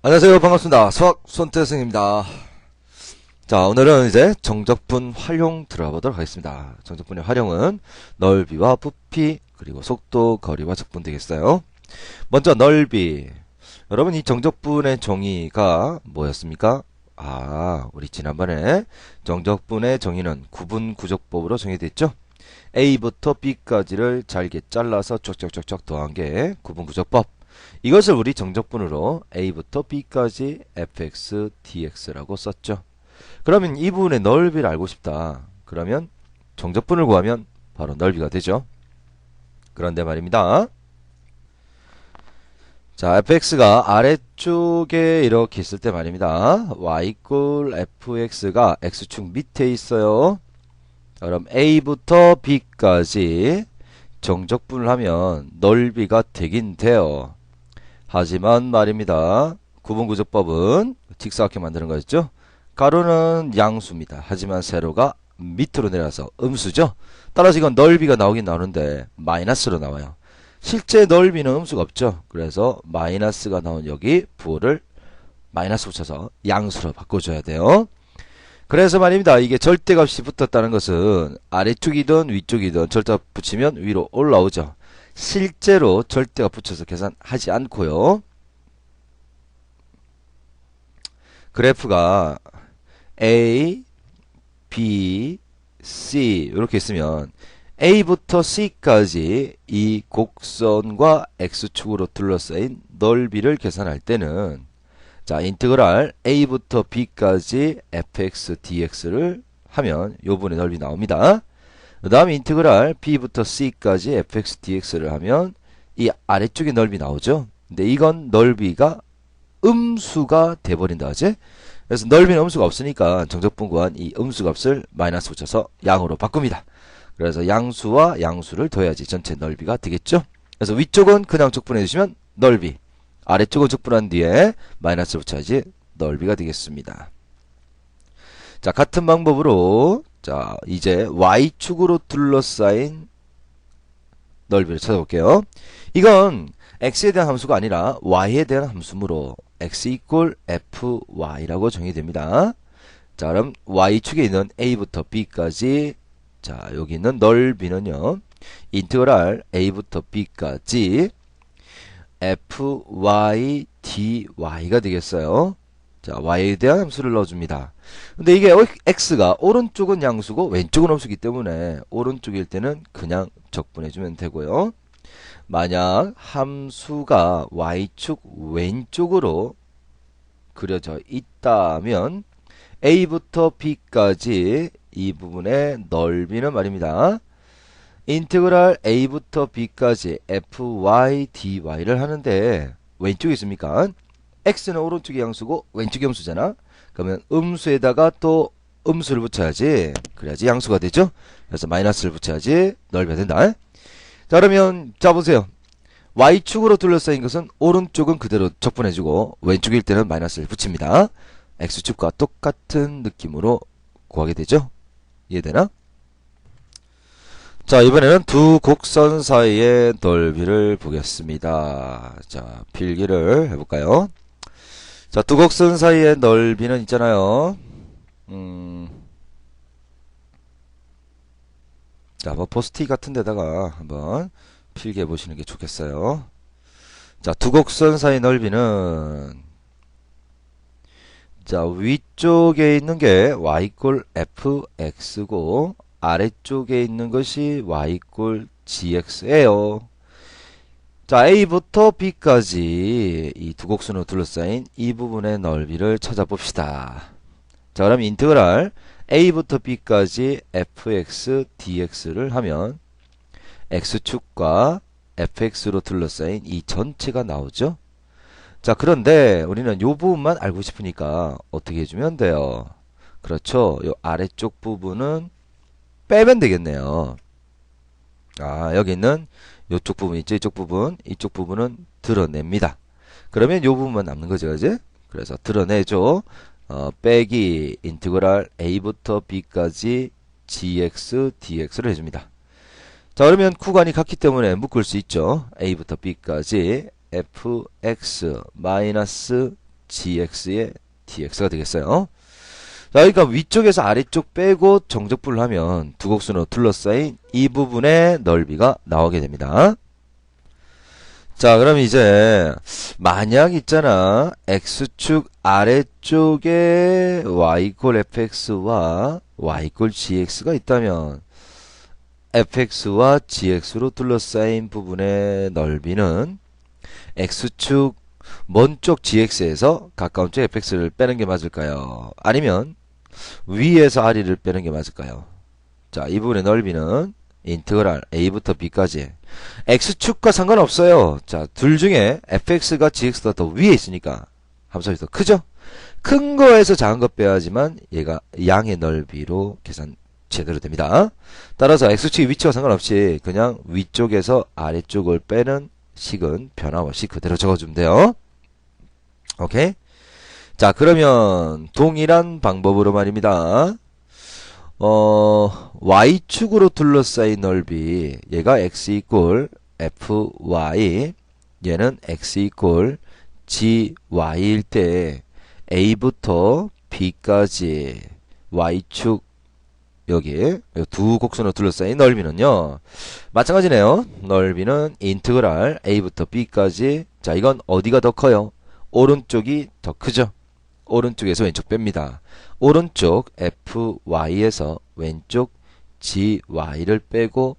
안녕하세요. 반갑습니다. 수학 손태승입니다. 자, 오늘은 이제 정적분 활용 들어보도록 하겠습니다. 정적분의 활용은 넓이와 부피, 그리고 속도, 거리와 적분 되겠어요. 먼저 넓이. 여러분, 이 정적분의 정의가 뭐였습니까? 우리 지난번에 정적분의 정의는 구분구적법으로 정의됐죠? A부터 B까지를 잘게 잘라서 쫙쫙쫙쫙 더한 게 구분구적법. 이것을 우리 정적분으로 A부터 B까지 fx, dx라고 썼죠. 그러면 이 부분의 넓이를 알고 싶다. 그러면 정적분을 구하면 바로 넓이가 되죠. 그런데 말입니다. 자, fx가 아래쪽에 이렇게 있을 때 말입니다. y equal fx가 x축 밑에 있어요. 그럼 A부터 B까지 정적분을 하면 넓이가 되긴 돼요. 하지만 말입니다. 구분구조법은 직사각형 만드는 거였죠. 가로는 양수입니다. 하지만 세로가 밑으로 내려서 음수죠. 따라서 이건 넓이가 나오긴 나오는데 마이너스로 나와요. 실제 넓이는 음수가 없죠. 그래서 마이너스가 나온 여기 부호를 마이너스 붙여서 양수로 바꿔줘야 돼요. 그래서 말입니다. 이게 절대값이 붙었다는 것은 아래쪽이든 위쪽이든 절대값 붙이면 위로 올라오죠. 실제로 절대값 붙여서 계산하지 않고요. 그래프가 A, B, C 이렇게 있으면 A부터 C까지 이 곡선과 X축으로 둘러싸인 넓이를 계산할 때는 자, 인테그랄 A부터 B까지 fx, dx를 하면 요 부분의 넓이 나옵니다. 그 다음에 인테그랄 B부터 C까지 fx, dx를 하면 이 아래쪽의 넓이 나오죠. 근데 이건 넓이가 음수가 돼버린다 하지? 그래서 넓이는 음수가 없으니까 정적분 구한 이 음수 값을 마이너스 붙여서 양으로 바꿉니다. 그래서 양수와 양수를 더해야지 전체 넓이가 되겠죠. 그래서 위쪽은 그냥 적분해 주시면 넓이, 아래쪽을 적분한 뒤에 마이너스 붙여야지 넓이가 되겠습니다. 자, 같은 방법으로 자, 이제 y축으로 둘러싸인 넓이를 찾아볼게요. 이건 x에 대한 함수가 아니라 y에 대한 함수므로 x equal fy라고 정의됩니다. 자, 그럼 y축에 있는 a부터 b까지 자, 여기 있는 넓이는요. 인테그랄 a부터 b까지 fy, dy가 되겠어요. 자, y에 대한 함수를 넣어줍니다. 근데 이게 x가 오른쪽은 양수고 왼쪽은 음수기 때문에 오른쪽일 때는 그냥 적분해주면 되고요. 만약 함수가 y축 왼쪽으로 그려져 있다면 a부터 b까지 이 부분의 넓이는 말입니다. 인테그랄 a부터 b까지 fy, dy를 하는데 왼쪽에 있습니까? x는 오른쪽이 양수고 왼쪽이 음수잖아. 그러면 음수에다가 또 음수를 붙여야지. 그래야지 양수가 되죠. 그래서 마이너스를 붙여야지 넓이가 된다. 자, 그러면 자 보세요. y축으로 둘러싸인 것은 오른쪽은 그대로 적분해주고 왼쪽일 때는 마이너스를 붙입니다. x축과 똑같은 느낌으로 구하게 되죠. 이해되나? 자, 이번에는 두 곡선 사이의 넓이를 보겠습니다. 자, 필기를 해볼까요? 자, 두 곡선 사이의 넓이는 있잖아요. 자, 뭐 포스트잇 같은 데다가 한번 필기해 보시는 게 좋겠어요. 자, 두 곡선 사이 넓이는 자, 위쪽에 있는 게 y equal fx고 아래쪽에 있는 것이 y equal gx예요. 자, A부터 B까지 이 두 곡선으로 둘러싸인 이 부분의 넓이를 찾아봅시다. 자, 그럼 인테그랄 A부터 B까지 fx, dx를 하면 x축과 fx로 둘러싸인 이 전체가 나오죠. 자, 그런데 우리는 요 부분만 알고 싶으니까 어떻게 해주면 돼요? 그렇죠. 요 아래쪽 부분은 빼면 되겠네요. 여기 있는 요쪽 부분 있죠? 이쪽 부분은 드러냅니다. 그러면 요 부분만 남는 거죠, 그지? 그래서 드러내죠. 빼기 인테그랄 a부터 b까지 gx, dx를 해줍니다. 자, 그러면 구간이 같기 때문에 묶을 수 있죠. a부터 b까지 fx 마이너스 gx의 dx가 되겠어요. 자, 그러니까 위쪽에서 아래쪽 빼고 정적분을 하면 두 곡선으로 둘러싸인 이 부분의 넓이가 나오게 됩니다. 자, 그럼 이제 만약 있잖아, x축 아래쪽에 y = fx와 y = gx가 있다면 fx와 gx로 둘러싸인 부분의 넓이는 x축 먼 쪽 gx에서 가까운 쪽 fx를 빼는 게 맞을까요? 아니면 위에서 r을 빼는 게 맞을까요? 자, 이 부분의 넓이는 인테그랄 a부터 b까지 x축과 상관없어요. 자, 둘 중에 fx가 gx보다 더 위에 있으니까 함수가 더 크죠? 큰 거에서 작은 거 빼야지만 얘가 양의 넓이로 계산 제대로 됩니다. 따라서 x축의 위치와 상관없이 그냥 위쪽에서 아래쪽을 빼는 식은 변함없이 그대로 적어주면 돼요. 오케이? 자, 그러면 동일한 방법으로 말입니다. y축으로 둘러싸인 넓이, 얘가 x = fy, 얘는 x = gy일 때 a부터 b까지 y축 여기 두 곡선으로 둘러싸인 넓이는요, 마찬가지네요. 넓이는 인테그랄 a부터 b까지. 자, 이건 어디가 더 커요? 오른쪽이 더 크죠? 오른쪽에서 왼쪽 뺍니다. 오른쪽 fy에서 왼쪽 gy를 빼고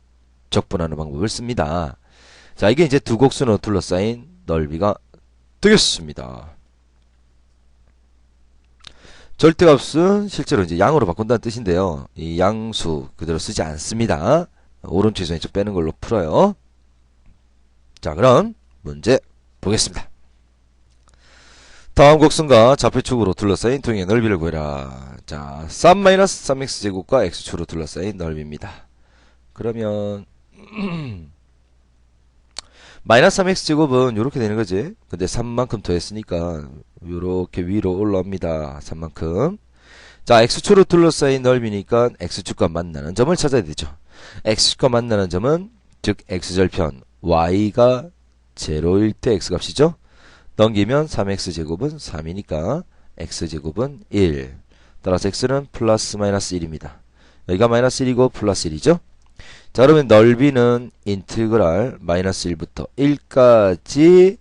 적분하는 방법을 씁니다. 자, 이게 이제 두 곡선으로 둘러싸인 넓이가 되겠습니다. 절대값은 실제로 이제 양으로 바꾼다는 뜻인데요. 이 양수 그대로 쓰지 않습니다. 오른쪽에서 왼쪽 빼는 걸로 풀어요. 자, 그럼 문제 보겠습니다. 다음 곡선과 좌표축으로 둘러싸인 동의 넓이를 구해라. 자, 3-3x제곱과 x축으로 둘러싸인 넓이입니다. 그러면 마이너스 3x제곱은 요렇게 되는 거지. 근데 3만큼 더했으니까 요렇게 위로 올라옵니다. 3만큼. 자, x축으로 둘러싸인 넓이니까 x축과 만나는 점을 찾아야 되죠. x축과 만나는 점은 즉 x절편 y가 0일 때 x값이죠. 넘기면 3x제곱은 3이니까 x제곱은 1. 따라서 x는 플러스 마이너스 1입니다. 여기가 마이너스 1이고 플러스 1이죠. 자, 그러면 넓이는 인테그랄 마이너스 1부터 1까지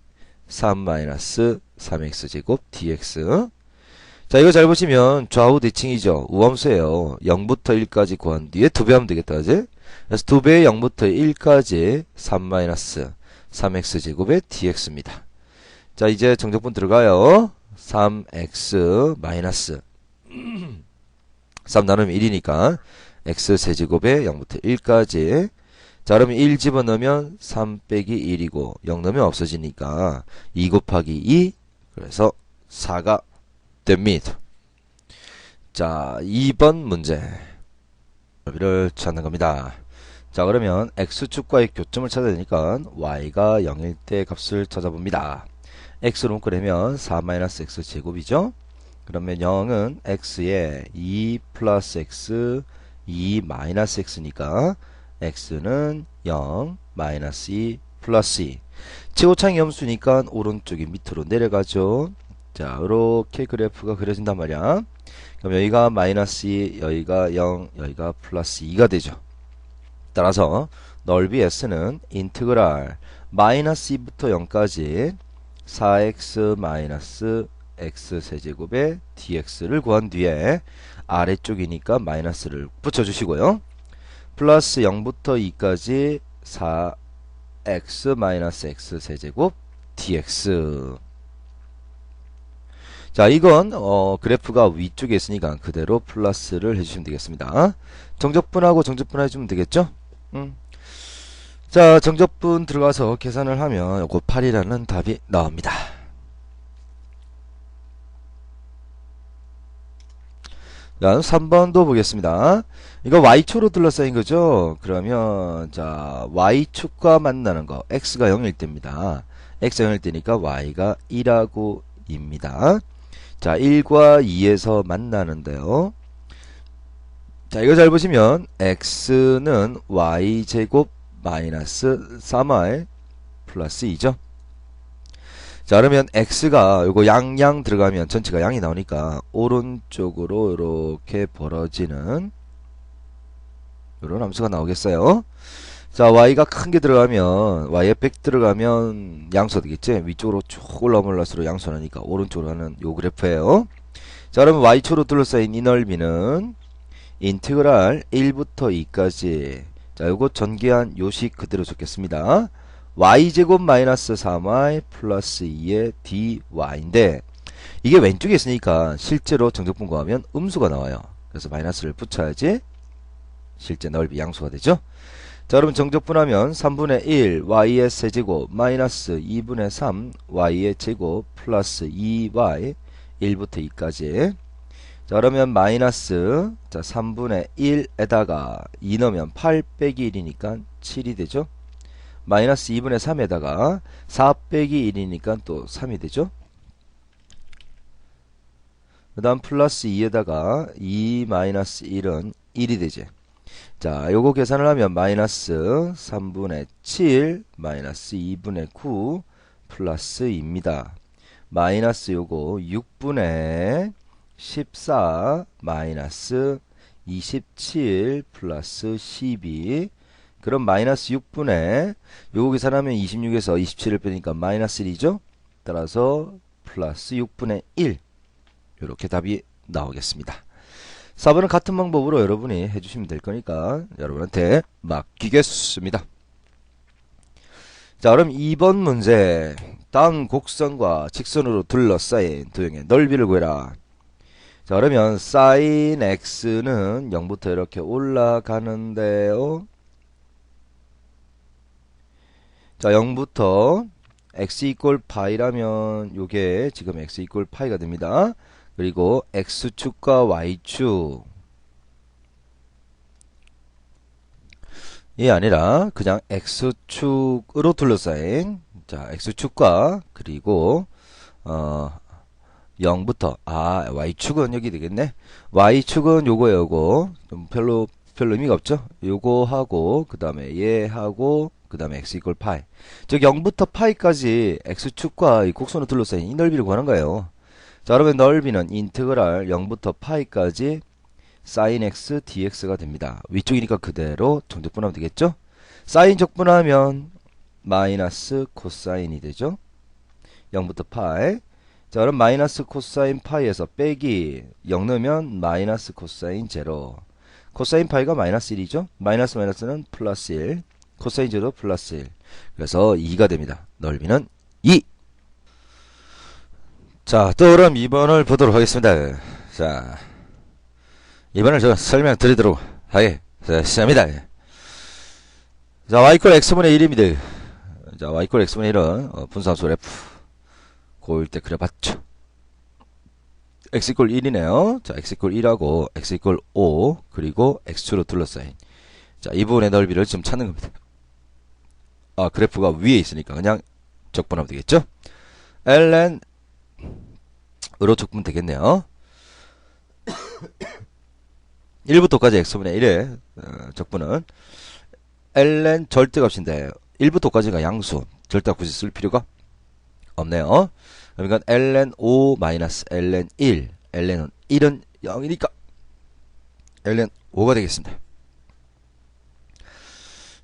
3-3x제곱 dx. 자, 이거 잘 보시면 좌우 대칭이죠. 우함수예요. 0부터 1까지 구한 뒤에 2배 하면 되겠다, 그지? 그래서 2배의 0부터 1까지 3-3x제곱의 dx입니다. 자, 이제 정적분 들어가요. 3x 마이너스 3 나누면 1이니까 x 세제곱에 0부터 1까지. 자, 그러면 1 집어넣으면 3 빼기 1이고 0 넣으면 없어지니까 2 곱하기 2, 그래서 4가 됩니다. 자, 2번 문제 넓이를 찾는 겁니다. 자, 그러면 x축과의 교점을 찾아야 되니까 y가 0일 때 값을 찾아봅니다. x로 묶으려면 4-x제곱이죠. 그러면 0은 x에 2 플러스 x 2 마이너스 x니까 x는 0 마이너스 2 플러스 2. 최고창이 함수니까 오른쪽이 밑으로 내려가죠. 자, 이렇게 그래프가 그려진단 말이야. 그럼 여기가 마이너스 2, 여기가 0, 여기가 플러스 2가 되죠. 따라서 넓이 s는 인테그랄 마이너스 2부터 0까지 4x 마이너스 x 세제곱의 dx를 구한 뒤에 아래쪽이니까 마이너스를 붙여주시고요. 플러스 0부터 2까지 4x 마이너스 x 세제곱 dx. 자, 이건 그래프가 위쪽에 있으니까 그대로 플러스를 해주시면 되겠습니다. 정적분하고 정적분 해주면 되겠죠? 자, 정적분 들어가서 계산을 하면 요거 8이라는 답이 나옵니다. 자, 3번도 보겠습니다. 이거 y축으로 둘러싸인 거죠? 그러면 자, y축과 만나는 거 x가 0일 때입니다. x가 0일 때니까 y가 1하고 입니다. 자, 1과 2에서 만나는데요. 자, 이거 잘 보시면 x는 y제곱 마이너스 3y 플러스 2죠. 자, 그러면 x가 요거 양 들어가면 전체가 양이 나오니까 오른쪽으로 이렇게 벌어지는 요런 함수가 나오겠어요. 자, y가 큰 게 들어가면 y에 100 들어가면 양수가 되겠지. 위쪽으로 쭉 올라올수록 양수가 나니까 오른쪽으로 가는 요 그래프예요. 자, 그러면 y축으로 둘러싸인 이 넓이는 인테그랄 1부터 2까지. 자, 요거 전개한 요식 그대로 적겠습니다. y제곱 마이너스 3y 플러스 2의 dy인데 이게 왼쪽에 있으니까 실제로 정적분 구하면 음수가 나와요. 그래서 마이너스를 붙여야지 실제 넓이 양수가 되죠. 자, 그러면 정적분하면 3분의 1 y의 세제곱 마이너스 2분의 3 y의 제곱 플러스 2y 1부터 2까지. 자, 그러면 마이너스, 자, 3분의 1에다가 2 넣으면 8 빼기 1이니까 7이 되죠. 마이너스 2분의 3에다가 4 빼기 1이니까 또 3이 되죠. 그 다음 플러스 2에다가 2 마이너스 1은 1이 되지. 자, 요거 계산을 하면 마이너스 3분의 7 마이너스 2분의 9 플러스 2입니다. 마이너스 요거 6분의 14 마이너스 27 플러스 12. 그럼 마이너스 6분의 요거 계산하면 26에서 27을 빼니까 마이너스 1이죠. 따라서 플러스 6분의 1 요렇게 답이 나오겠습니다. 4번은 같은 방법으로 여러분이 해주시면 될 거니까 여러분한테 맡기겠습니다. 자, 그럼 2번 문제. 다음 곡선과 직선으로 둘러싸인 도형의 넓이를 구해라. 자, 그러면 sin x는 0부터 이렇게 올라가는데요. 자, 0부터 x 이퀄 파이라면 요게 지금 x 이퀄 파이가 됩니다. 그리고 x축과 y축 이 아니라 그냥 x축으로 둘러싸인, 자, x축과 그리고 0부터 y축은 여기 되겠네. y축은 요거예요. 요거 좀 별로 의미가 없죠. 요거하고 그 다음에 얘하고 그 다음에 x 이퀄 파이. 즉 0부터 파이까지 x축과 이 곡선으로 둘러싸인 이 넓이를 구하는 거예요. 자, 그러면 넓이는 인테그랄 0부터 파이까지 sin x dx가 됩니다. 위쪽이니까 그대로 정적분하면 되겠죠. 사인 적분하면 마이너스 코사인이 되죠. 0부터 파이. 자, 그럼 마이너스 코사인 파이에서 빼기 0 넣으면 마이너스 코사인 제로. 코사인 파이가 마이너스 1이죠. 마이너스 마이너스는 플러스 1. 코사인 제로 플러스 1. 그래서 2가 됩니다. 넓이는 2. 자, 또 그럼 2번을 보도록 하겠습니다. 자, 2번을 저 설명드리도록 하겠습니다. 자, y = x분의 1입니다. 자, y = x분의 1은 분수함수 f 고일 때 그려봤죠. x = 1이네요. 자, x = 1하고 x = 5 그리고 x축으로 둘러싸인, 자, 이 부분의 넓이를 지금 찾는 겁니다. 그래프가 위에 있으니까 그냥 적분하면 되겠죠. ln 으로 적분 되겠네요. 1부터 5까지 x분의 1의 적분은 ln 절대값인데 1부터 5까지가 양수, 절대값 굳이 쓸 필요가 없네요. 그러니까 ln 5 마이너스 ln 1, ln은 1은 0이니까 ln 5가 되겠습니다.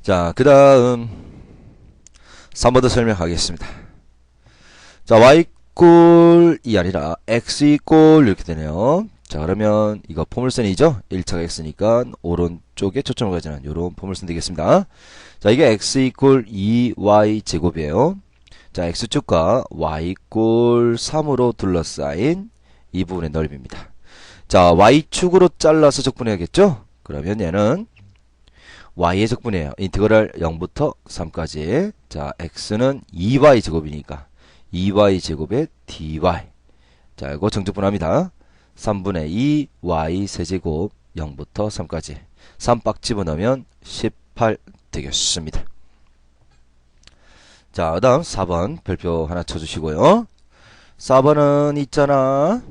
자, 그 다음 3번도 설명하겠습니다. 자, y 이 아니라 x 이렇게 되네요. 자, 그러면 이거 포물선이죠. 1차가 x니까 오른쪽에 초점을 가지는 요런 포물선 되겠습니다. 자, 이게 x = 2y 제곱이에요. 자, x축과 y = 3으로 둘러싸인 이 부분의 넓이입니다. 자, y축으로 잘라서 적분해야겠죠. 그러면 얘는 y의 적분이에요. 인테그랄 0부터 3까지. 자, x는 2y 제곱이니까 2y 제곱의 dy. 자, 이거 정적분합니다. 3분의 2 y 세제곱 0부터 3까지. 3박 집어넣으면 18 되겠습니다. 자, 그 다음 4번 별표 하나 쳐주시고요. 4번은 있잖아.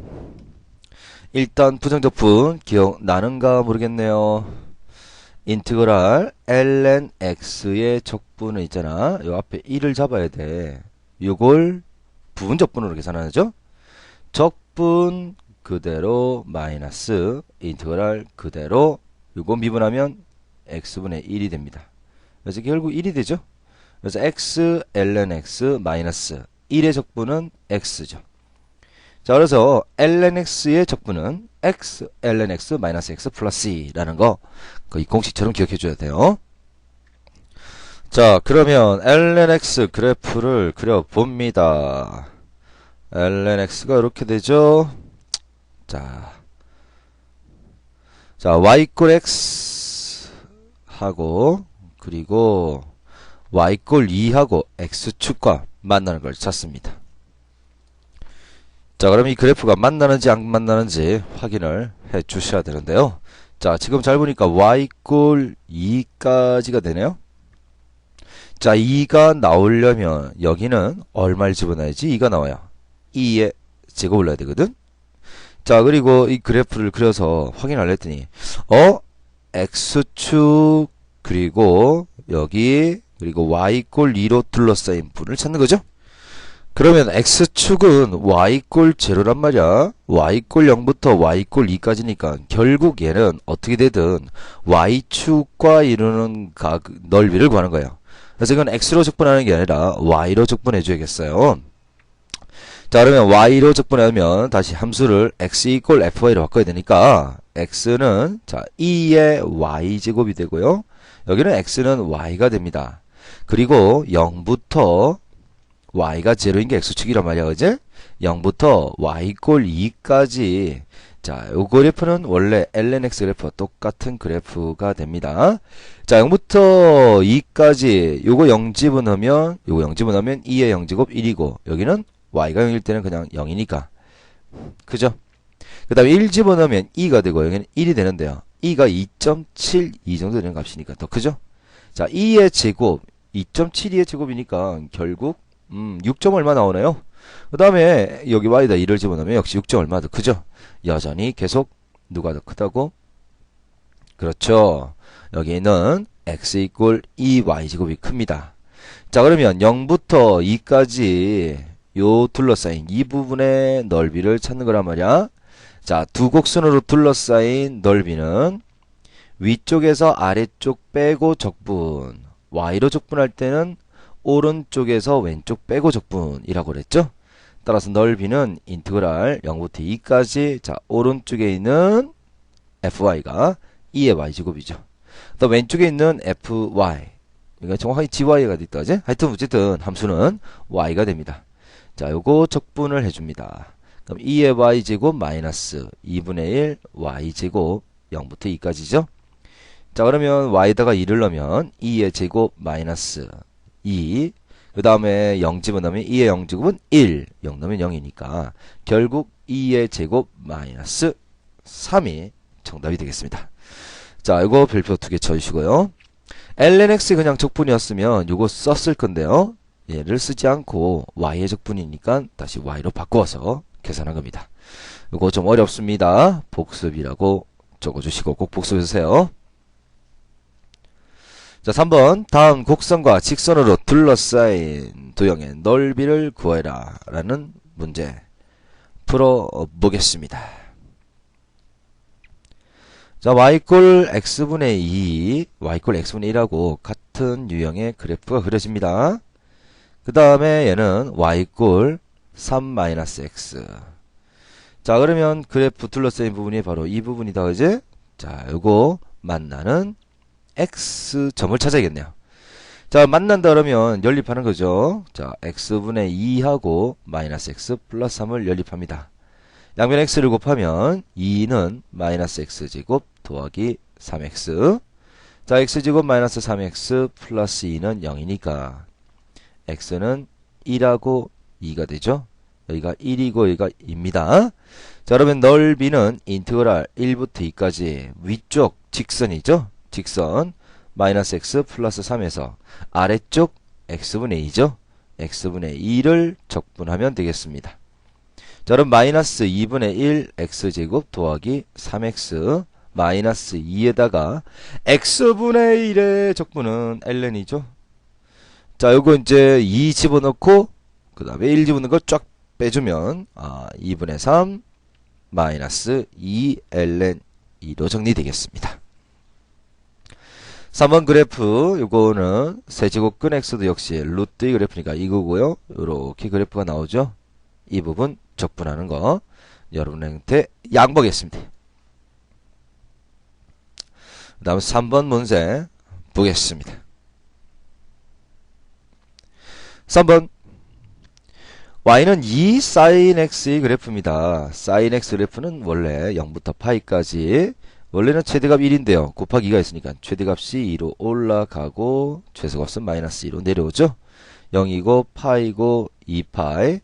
일단 부정적분 기억나는가 모르겠네요. 인테그랄 ln x의 적분은 있잖아. 요 앞에 1을 잡아야 돼. 요걸 부분 적분으로 계산하죠. 적분 그대로 마이너스 인테그랄 그대로 요거 미분하면 x분의 1이 됩니다. 그래서 결국 1이 되죠. 그래서 x ln x 마이너스 1의 적분은 x죠. 자, 그래서 ln x의 적분은 x ln x 마이너스 x 플러스 2라는 거 이 공식처럼 기억해 줘야 돼요. 자, 그러면 ln x 그래프를 그려봅니다. ln x가 이렇게 되죠. 자, y 꼴 x 하고 그리고 y 꼴 2하고 x축과 만나는 걸 찾습니다. 자, 그럼 이 그래프가 만나는지 안 만나는지 확인을 해 주셔야 되는데요. 자, 지금 잘 보니까 y 꼴 2까지가 되네요. 자, 2가 나오려면 여기는 얼마를 집어넣어야지 2가 나와요. 2의 제곱을 넣어야 되거든. 자, 그리고 이 그래프를 그려서 확인을 했더니 x축 그리고 여기 그리고 y 꼴 2로 둘러싸인 분을 찾는 거죠. 그러면 x축은 y 꼴 제로란 말이야. y 꼴 0부터 y 꼴 2까지니까 결국 얘는 어떻게 되든 y축과 이루는 각 넓이를 구하는 거예요. 그래서 이건 x로 적분하는 게 아니라 y로 적분해 줘야겠어요. 자, 그러면 y로 적분하면 다시 함수를 x 이꼴 fy로 바꿔야 되니까 x는 자 2의 y제곱이 되고요. 여기는 x는 y가 됩니다. 그리고 0부터 y가 제로인 게 x축이란 말이야, 그지? 0부터 y 꼴 2까지 자, 요 그래프는 원래 ln x 그래프와 똑같은 그래프가 됩니다. 자, 0부터 2까지 요거 0 집어넣으면 2의 0제곱 1이고 여기는 y가 0일 때는 그냥 0이니까 그죠? 그 다음에 1 집어넣으면 2가 되고 여기는 1이 되는데요. 2가 2.72 정도 되는 값이니까 더 크죠? 자, 2의 제곱 2.72의 제곱이니까 결국 6점 얼마 나오나요? 그 다음에 여기 y에다 2를 집어넣으면 역시 6점 얼마 더 크죠? 여전히 계속 누가 더 크다고? 그렇죠. 여기는 x 이꼴 2y제곱이 큽니다. 자, 그러면 0부터 2까지 요 둘러싸인 이 부분의 넓이를 찾는 거란 말이야. 자, 두 곡선으로 둘러싸인 넓이는 위쪽에서 아래쪽 빼고 적분, y로 적분할 때는 오른쪽에서 왼쪽 빼고 적분이라고 그랬죠. 따라서 넓이는 인테그랄 0부터 2까지 자 오른쪽에 있는 fy가 2의 y제곱이죠. 또 왼쪽에 있는 fy 그러니까 정확하게 gy가 됐다 그지? 하여튼 어쨌든 함수는 y가 됩니다. 자, 요거 적분을 해줍니다. 그럼 2의 y제곱 마이너스 2분의 1 y제곱 0부터 2까지죠. 자, 그러면 y에다가 2를 넣으면 2의 제곱 마이너스 2 그 다음에 0 집어넣으면 2의 0제곱은 1 0 넣으면 0이니까 결국 2의 제곱 마이너스 3이 정답이 되겠습니다. 자, 이거 별표 2개 쳐주시고요. ln x 그냥 적분이었으면 이거 썼을 건데요. 얘를 쓰지 않고 y의 적분이니까 다시 y로 바꾸어서 계산한 겁니다. 이거 좀 어렵습니다. 복습이라고 적어주시고 꼭 복습해주세요. 자, 3번 다음 곡선과 직선으로 둘러싸인 도형의 넓이를 구해라 라는 문제 풀어보겠습니다. 자, y꼴 x분의 2 y꼴 x분의 1하고 같은 유형의 그래프가 그려집니다. 그 다음에 얘는 y꼴 3-x 자, 그러면 그래프 둘러싸인 부분이 바로 이 부분이다 그지? 자, 요거 만나는 x점을 찾아야겠네요. 자, 만난다 그러면 연립하는 거죠. 자, x분의 2하고 마이너스 x 플러스 3을 연립합니다. 양변 x를 곱하면 2는 마이너스 x제곱 더하기 3x 자, x제곱 마이너스 3x 플러스 2는 0이니까 x는 1하고 2가 되죠. 여기가 1이고 여기가 2입니다. 자, 그러면 넓이는 인테그랄 1부터 2까지 위쪽 직선이죠. 직선 마이너스 x 플러스 3에서 아래쪽 x분의 2죠. x분의 2를 적분하면 되겠습니다. 자, 그럼 마이너스 2분의 1 x제곱 더하기 3x 마이너스 2에다가 x분의 1의 적분은 ln이죠. 자, 요거 이제 2 집어넣고 그 다음에 1 집어넣은 거 쫙 빼주면 2분의 3 마이너스 2ln 2로 정리되겠습니다. 3번 그래프 요거는 세제곱근 x도 역시 루트의 그래프니까 이거고요. 요렇게 그래프가 나오죠. 이 부분 적분하는 거 여러분한테 양보하겠습니다. 그 다음 3번 문제 보겠습니다. 3번 y는 2 sin x의 그래프입니다. sin x 그래프는 원래 0부터 파이까지 원래는 최대값 1인데요. 곱하기 2가 있으니까 최대값이 2로 올라가고 최소값은 마이너스 2로 내려오죠. 0이고 파이고 2파이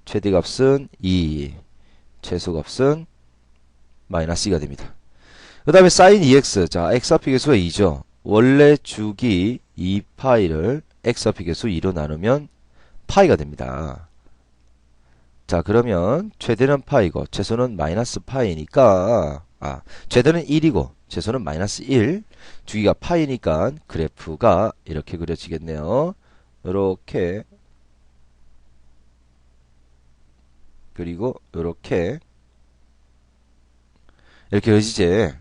최대값은 2 최소값은 마이너스 2가 됩니다. 그 다음에 sin 2x 자 x 합의 계수가 2죠. 원래 주기 2파이를 x 합의 계수 2로 나누면 파이가 됩니다. 자 그러면 최대는 파이고 최소는 마이너스 파이니까 최대는 1이고 최소는 마이너스 1 주기가 파이니까 그래프가 이렇게 그려지겠네요. 이렇게 그리고 이렇게 그려지지.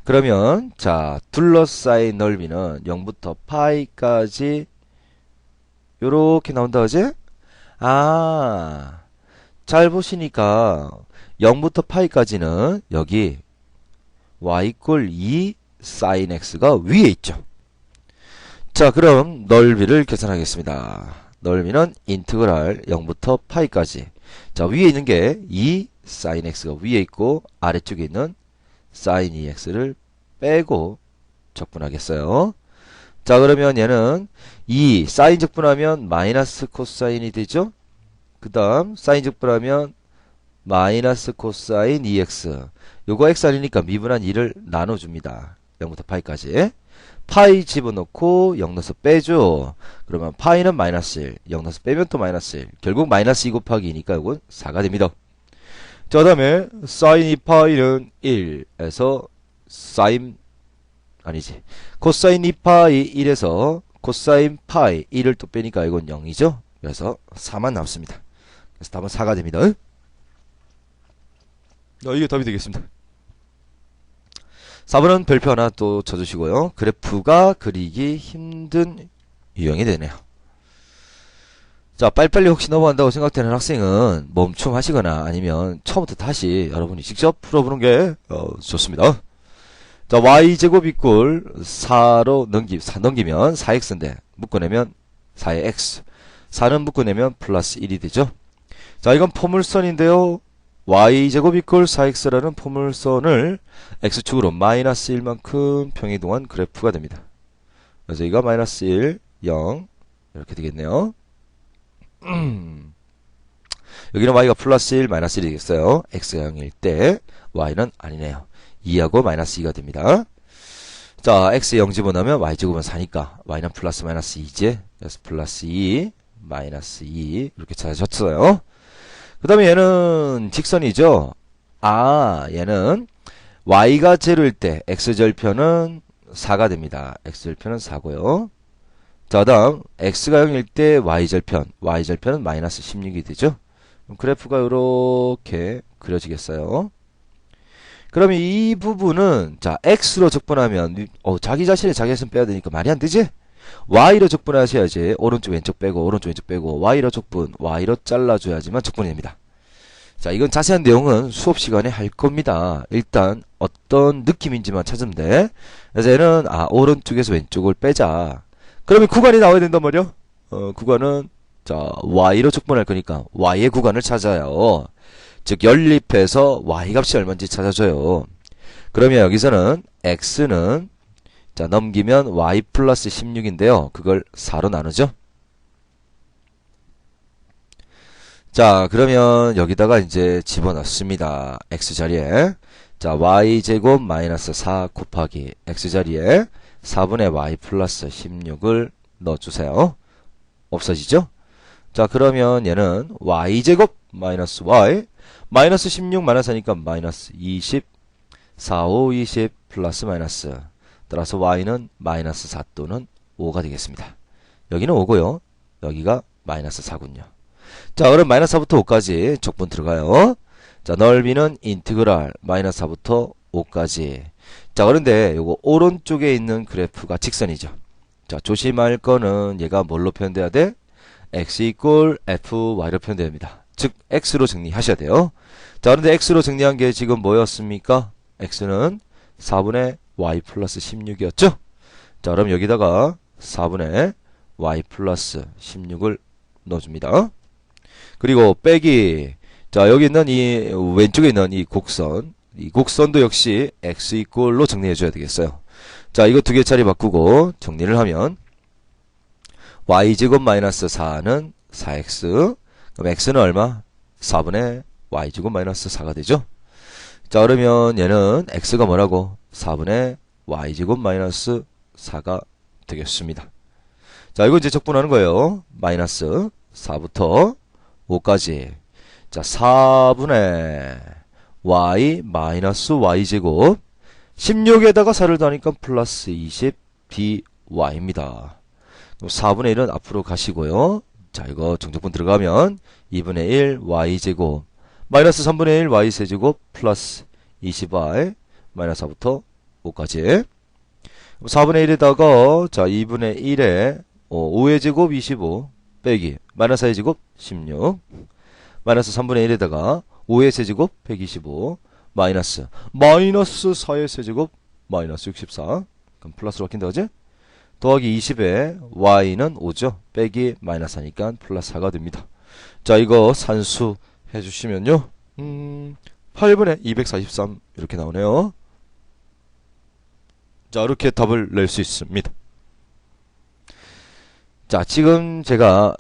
그러면 자 둘러싸인 넓이는 0부터 파이까지 요렇게 나온다 그지? 잘 보시니까 0부터 파이까지는 여기 y = 2 sin x가 위에 있죠. 자 그럼 넓이를 계산하겠습니다. 넓이는 인트그랄 0부터 파이까지 자 위에 있는 게 2 sin x가 위에 있고 아래쪽에 있는 sin 2x를 빼고 적분하겠어요. 자 그러면 얘는 2 sin 적분하면 마이너스 코사인이 되죠. 그 다음 sin 적분하면 마이너스 코사인 2x 요거 x 아니니까 미분한 2를 나눠줍니다. 0부터 파이까지 파이 집어넣고 0 넣어서 빼죠. 그러면 파이는 마이너스 1 0 넣어서 빼면 또 마이너스 1 결국 마이너스 2 곱하기 2니까 요건 4가 됩니다. 자, 그 다음에 sin 2파이는 1에서 코사인 2파이 1에서 코사인 파이 1을 또 빼니까 이건 0이죠. 그래서 4만 남습니다. 그래서 답은 4가 됩니다. 이게 답이 되겠습니다. 4번은 별표 하나 또 쳐주시고요. 그래프가 그리기 힘든 유형이 되네요. 자, 빨리빨리 혹시 넘어간다고 생각되는 학생은 멈춤하시거나 아니면 처음부터 다시 여러분이 직접 풀어보는 게 좋습니다. 자, y제곱 이꼴 4로 넘기면 4x인데 묶어내면 4의 x 4는 묶어내면 플러스 1이 되죠. 자, 이건 포물선인데요. y제곱 이꼴 4x라는 포물선을 x축으로 마이너스 1만큼 평이동한 그래프가 됩니다. 그래서 이가 마이너스 1, 0 이렇게 되겠네요. 여기는 y가 플러스 1, 마이너스 1이 되겠어요. x가 0일 때 y는 아니네요. 2하고 마이너스 2가 됩니다. 자, x 0 집어넣으면 y제곱은 4니까 y는 플러스 마이너스 2지. 그래서 플러스 2, 마이너스 2 이렇게 찾아졌어요. 그 다음에 얘는 직선이죠. 얘는 y가 0일 때 x절편은 4가 됩니다. x절편은 4고요. 자, 다음 x가 0일 때 y절편은 마이너스 16이 되죠. 그럼 그래프가 이렇게 그려지겠어요. 그러면 이 부분은 자 x로 적분하면 자기 자신 빼야 되니까 말이 안 되지? y로 적분하셔야지. 오른쪽 왼쪽 빼고 y로 적분 y로 잘라줘야지만 적분이 됩니다. 자, 이건 자세한 내용은 수업 시간에 할 겁니다. 일단 어떤 느낌인지만 찾으면 돼. 그래서 얘는 오른쪽에서 왼쪽을 빼자. 그러면 구간이 나와야 된단 말이야. 구간은 자 y로 적분할 거니까 y의 구간을 찾아요. 즉 연립해서 y 값이 얼마인지 찾아줘요. 그러면 여기서는 x는 자 넘기면 y 플러스 16인데요. 그걸 4로 나누죠. 자 그러면 여기다가 이제 집어넣습니다. x 자리에 자 y제곱 마이너스 4 곱하기 x 자리에 4분의 y 플러스 16을 넣어주세요. 없어지죠? 자 그러면 얘는 y제곱 마이너스 y 마이너스 16 마이너스 하니까 마이너스 20 4, 5, 20 플러스 마이너스 따라서 y는 마이너스 4 또는 5가 되겠습니다. 여기는 5고요. 여기가 마이너스 4군요. 자, 그럼 마이너스 4부터 5까지 적분 들어가요. 자, 넓이는 인티그랄 마이너스 4부터 5까지. 자, 그런데 요거 오른쪽에 있는 그래프가 직선이죠. 자, 조심할 거는 얘가 뭘로 표현돼야 돼? x 이꼴 fy로 표현됩니다. 즉 x로 정리하셔야 돼요. 자, 그런데 x로 정리한 게 지금 뭐였습니까? x는 4분의 y 플러스 16이었죠? 자, 그럼 여기다가 4분의 y 플러스 16을 넣어줍니다. 그리고 빼기, 자, 여기 있는 이 왼쪽에 있는 이 곡선도 역시 x 이꼴로 정리해줘야 되겠어요. 자, 이거 두 개짜리 바꾸고 정리를 하면 y제곱 마이너스 4는 4x, 그럼 x는 얼마? 4분의 y제곱 마이너스 4가 되죠. 자, 그러면 얘는 x가 뭐라고? 4분의 y제곱 마이너스 4가 되겠습니다. 자, 이거 이제 적분하는 거예요. 마이너스 4부터 5까지. 자, 4분의 y 마이너스 y제곱 16에다가 4를 더하니까 플러스 20 dy입니다. 그럼 4분의 1은 앞으로 가시고요. 자, 이거 정적분 들어가면 2분의 1 y제곱 마이너스 3분의 1 y 세제곱 플러스 20y 마이너스 4부터 5까지. 4분의 1에다가 자 2분의 1에 5의 제곱 25 빼기 마이너스 4의 제곱 16 마이너스 3분의 1에다가 5의 세제곱 125 마이너스 4의 세제곱 마이너스 64 그럼 플러스로 바뀐다 그지? 더하기 20에 y는 5죠. 빼기 마이너스 하니까 플러스 4가 됩니다. 자, 이거 산수 해주시면요 8분의 243 이렇게 나오네요. 자, 이렇게 답을 낼 수 있습니다. 자, 지금 제가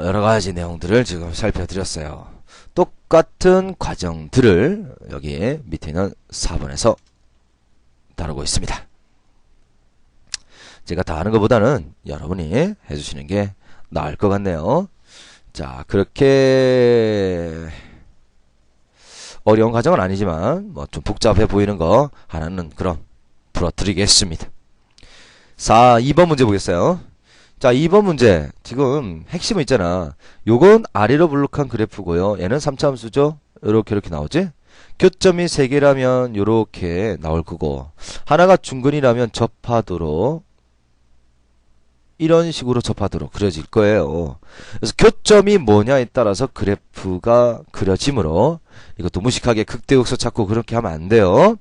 여러가지 내용들을 지금 살펴드렸어요. 똑같은 과정들을 여기 밑에 있는 4번에서 다루고 있습니다. 제가 다 하는 것보다는 여러분이 해주시는 게 나을 것 같네요. 자, 그렇게 어려운 과정은 아니지만 뭐 좀 복잡해 보이는 거 하나는 그럼 풀어드리겠습니다. 2번 문제 보겠어요. 자, 2번 문제 지금 핵심은 있잖아. 요건 아래로 블록한 그래프고요. 얘는 3차 함수죠. 이렇게 나오지? 교점이 3개라면 요렇게 나올 거고 하나가 중근이라면 접하도록 이런 식으로 접하도록 그려질 거예요. 그래서 교점이 뭐냐에 따라서 그래프가 그려지므로 이것도 무식하게 극대극소 찾고 그렇게 하면 안 돼요.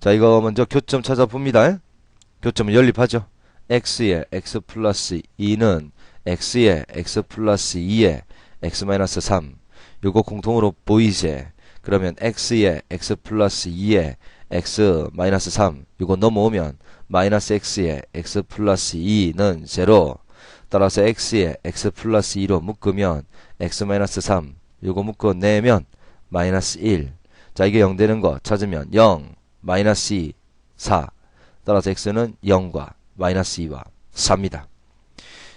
자, 이거 먼저 교점 찾아봅니다. 교점은 연립하죠. x에 x 플러스 2는 x에 x 플러스 2에 x 마이너스 3 요거 공통으로 보이지? 그러면 x에 x 플러스 2에 x 마이너스 3 요거 넘어오면 마이너스 x에 x 플러스 2는 0 따라서 x에 x 플러스 2로 묶으면 x 마이너스 3 요거 묶어내면 마이너스 1 자, 이게 0 되는 거 찾으면 0 마이너스 2 4 따라서 x는 0과 마이너스 2와 4입니다.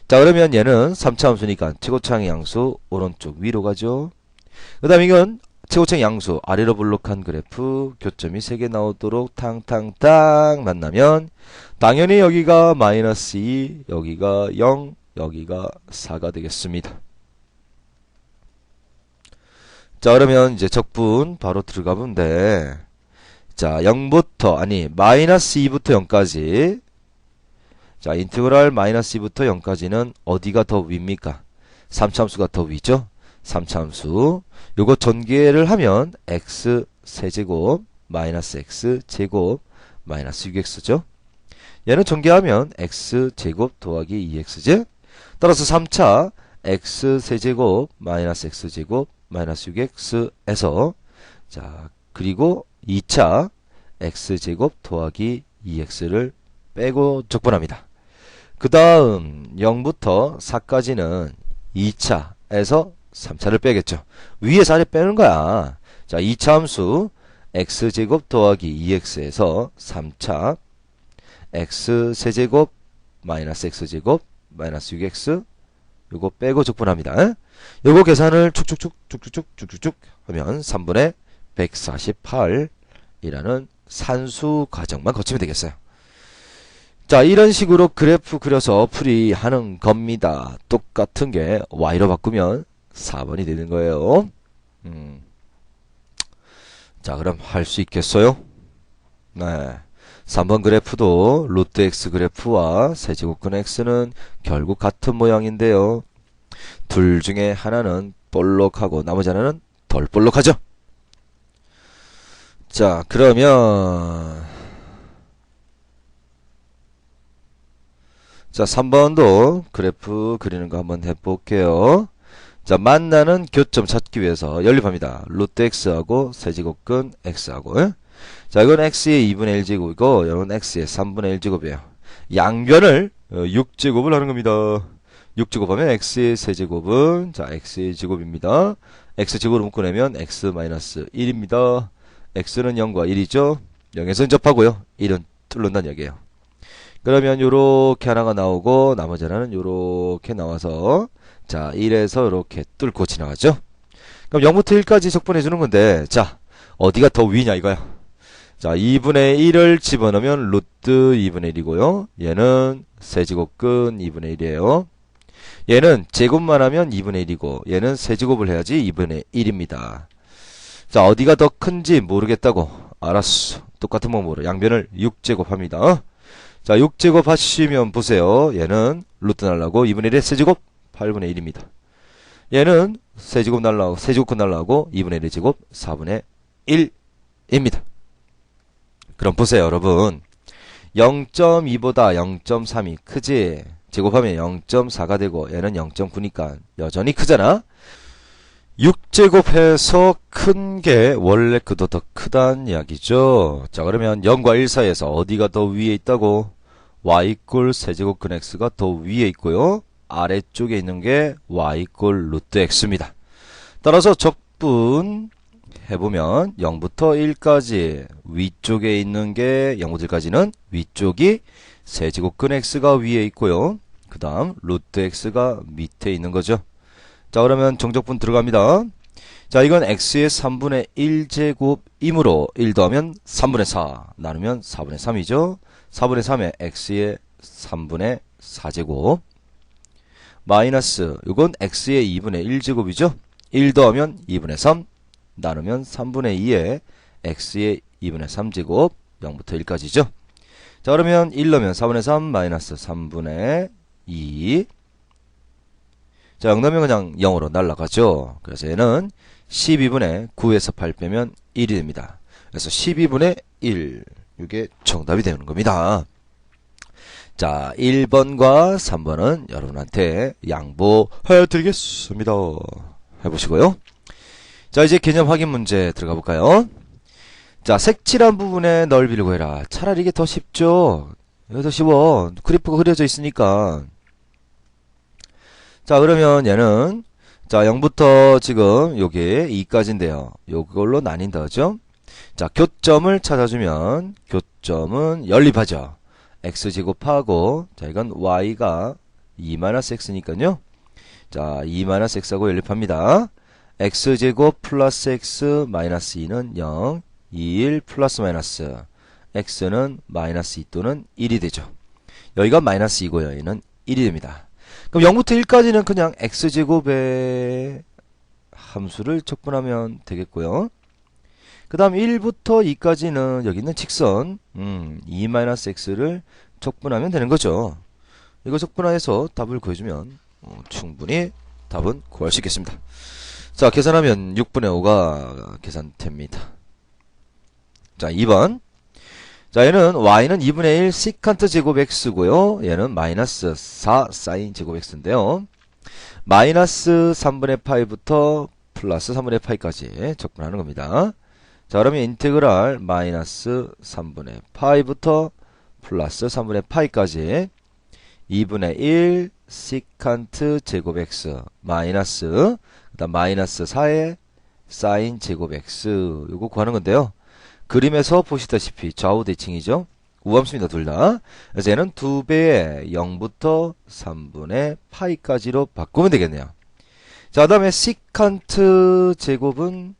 자, 그러면 얘는 3차 함수니까 최고차항의 양수 오른쪽 위로 가죠. 그 다음 이건 최고차항 양수 아래로 블록한 그래프 교점이 3개 나오도록 탕탕탕 만나면 당연히 여기가 마이너스 2 여기가 0 여기가 4가 되겠습니다. 자, 그러면 이제 적분 바로 들어가 보면 돼. 자, 0부터 마이너스 2부터 0까지 자, 인테그랄 마이너스 2부터 0까지는 어디가 더 위입니까? 3차 함수가 더 위죠? 3차 함수 요거 전개를 하면 x 세제곱 마이너스 x 제곱 마이너스 6x죠. 얘는 전개하면 x 제곱 더하기 2x제 따라서 3차 x 세제곱 마이너스 x 제곱 마이너스 6x에서 자, 그리고 2차 x 제곱 더하기 2x를 빼고 적분합니다. 그 다음 0부터 4까지는 2차에서 3차를 빼겠죠. 위에서 아래 빼는 거야. 자, 2차 함수 x제곱 더하기 2x에서 3차 x세제곱 마이너스 x제곱 마이너스 6x 요거 빼고 적분합니다. 요거 계산을 쭉쭉쭉 하면 3분의 148이라는 산수 과정만 거치면 되겠어요. 자, 이런 식으로 그래프 그려서 풀이하는 겁니다. 똑같은 게 y로 바꾸면 4번이 되는 거예요. 자, 그럼 할 수 있겠어요? 네. 3번 그래프도 루트 x 그래프와 세제곱근 x는 결국 같은 모양인데요. 둘 중에 하나는 볼록하고 나머지 하나는 덜 볼록하죠? 자, 그러면 자, 3번도 그래프 그리는 거 한번 해볼게요. 자, 만나는 교점 찾기 위해서 연립합니다. 루트 x하고 세제곱근 x하고. 예? 자, 이건 x의 2분의 1제곱이고 이건 x의 3분의 1제곱이에요. 양변을 6제곱을 하는 겁니다. 6제곱하면 x의 세제곱은 자, x의 제곱입니다. x제곱으로 묶어내면 x-1입니다. x는 0과 1이죠. 0에서 접하고요. 1은 뚫는다는 얘기예요. 그러면 요렇게 하나가 나오고 나머지 하나는 요렇게 나와서 자, 1에서 요렇게 뚫고 지나가죠. 그럼 0부터 1까지 적분해 주는 건데 자, 어디가 더 위냐 이거야. 자, 2분의 1을 집어넣으면 루트 2분의 1이고요. 얘는 세제곱근 2분의 1이에요. 얘는 제곱만 하면 2분의 1이고 얘는 세제곱을 해야지 2분의 1입니다. 자, 어디가 더 큰지 모르겠다고. 알았어. 똑같은 방법으로 양변을 6제곱 합니다. 자, 6제곱 하시면 보세요. 얘는 루트 날라고 2분의 1의 세제곱 8분의 1입니다. 얘는 세제곱 날라고 세제곱근 날라고 2분의 1의 제곱 4분의 1입니다. 그럼 보세요, 여러분. 0.2보다 0.3이 크지? 제곱하면 0.4가 되고 얘는 0.9니까 여전히 크잖아? 6제곱해서 큰 게 원래 그도 더 크다는 이야기죠. 자, 그러면 0과 1 사이에서 어디가 더 위에 있다고? y 꼴 세제곱근 x가 더 위에 있고요. 아래쪽에 있는 게 y 꼴 루트 x입니다. 따라서 적분 해보면 0부터 1까지 위쪽에 있는 게 0부터 1까지는 위쪽이 세제곱근 x가 위에 있고요. 그 다음 루트 x가 밑에 있는 거죠. 자, 그러면 정적분 들어갑니다. 자, 이건 x의 3분의 1제곱이므로 1 더하면 3분의 4 나누면 4분의 3이죠. 4분의 3에 x의 3분의 4제곱 마이너스 이건 x의 2분의 1제곱이죠. 1 더하면 2분의 3 나누면 3분의 2에 x의 2분의 3제곱 0부터 1까지죠. 자, 그러면 1 넣으면 4분의 3 마이너스 3분의 2 자, 0 넣으면 그냥 0으로 날아가죠. 그래서 얘는 12분의 9에서 8 빼면 1이 됩니다. 그래서 12분의 1 이게 정답이 되는 겁니다. 자, 1번과 3번은 여러분한테 양보해 드리겠습니다. 해보시고요. 자, 이제 개념 확인 문제 들어가 볼까요? 자, 색칠한 부분의 넓이를 구해라. 차라리 이게 더 쉽죠? 이게 더 쉬워. 그래프가 그려져 있으니까. 자, 그러면 얘는 자, 0부터 지금 여기 2까지인데요. 요걸로 나뉜다, 그죠? 자, 교점을 찾아주면 교점은 연립하죠. x제곱하고 자, 이건 y가 2-x니까요. 자, 2-x하고 연립합니다. x제곱 플러스 x 마이너스 2는 0, 2, 1 플러스 마이너스 x는 마이너스 2 또는 1이 되죠. 여기가 마이너스 2고요. 얘는 1이 됩니다. 그럼 0부터 1까지는 그냥 x제곱의 함수를 적분하면 되겠고요. 그 다음 1부터 2까지는 여기 있는 직선 2-x를 적분하면 되는 거죠. 이거 적분해서 답을 구해주면 충분히 답은 구할 수 있겠습니다. 자, 계산하면 6분의 5가 계산됩니다. 자, 2번. 자, 얘는 y는 2분의 1 시칸트 제곱 x고요. 얘는 마이너스 4 사인 제곱 x인데요. 마이너스 3분의 파이부터 플러스 3분의 파이까지 적분하는 겁니다. 자, 그러면 인테그랄 마이너스 3분의 파이부터 플러스 3분의 파이까지 2분의 1 시칸트 제곱 x 마이너스 그다음 마이너스 4의 사인 제곱 x 요거 구하는 건데요. 그림에서 보시다시피 좌우 대칭이죠. 우함수입니다, 둘 다. 그래서 얘는 2배의 0부터 3분의 파이까지로 바꾸면 되겠네요. 자, 그 다음에 시칸트 제곱은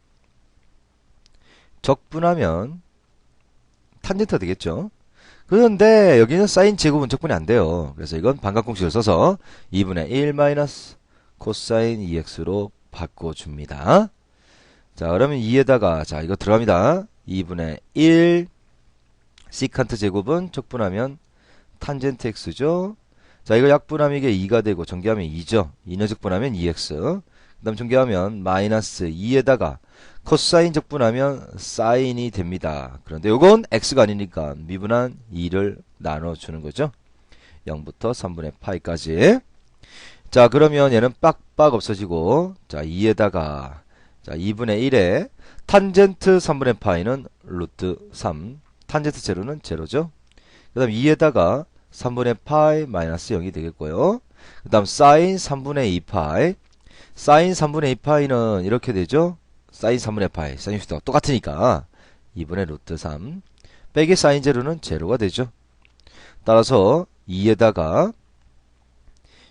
적분하면 탄젠트가 되겠죠. 그런데 여기는 사인 제곱은 적분이 안 돼요. 그래서 이건 반값공식을 써서 2분의 1 마이너스 코사인 2x로 바꿔줍니다. 자, 그러면 2에다가, 자, 이거 들어갑니다. 2분의 1, 시칸트 제곱은 적분하면 탄젠트 x죠. 자, 이거 약분하면 이게 2가 되고, 전개하면 2죠. 2는 적분하면 2x. 그 다음 전개하면 마이너스 2에다가 코사인 적분하면 사인이 됩니다. 그런데 요건 x가 아니니까 미분한 2를 나눠주는 거죠. 0부터 3분의 파이까지. 자, 그러면 얘는 빡빡 없어지고, 자, 2에다가, 자, 2분의 1에 탄젠트 3분의 파이는 루트 3, 탄젠트 제로는 제로죠. 그 다음 2에다가 3분의 파이 마이너스 0이 되겠고요. 그 다음 사인 3분의 2 파이, 사인 3분의 2 파이는 이렇게 되죠. 사인 3분의 파이, 사인 수가 똑같으니까 2분의 루트 3 빼기 사인 제로는 제로가 되죠. 따라서 2에다가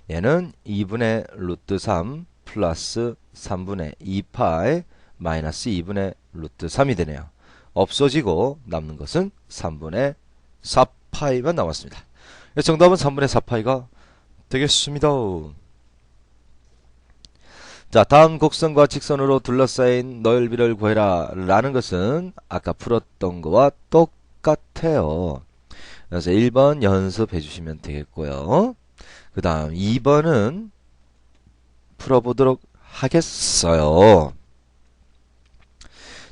얘는 2분의 루트 3 플러스 3분의 2파이 마이너스 2분의 루트 3이 되네요. 없어지고 남는 것은 3분의 4파이만 남았습니다. 정답은 3분의 4파이가 되겠습니다. 자, 다음 곡선과 직선으로 둘러싸인 넓이를 구해라 라는 것은 아까 풀었던 거와 똑같아요. 그래서 1번 연습해 주시면 되겠고요. 그 다음 2번은 풀어보도록 하겠어요.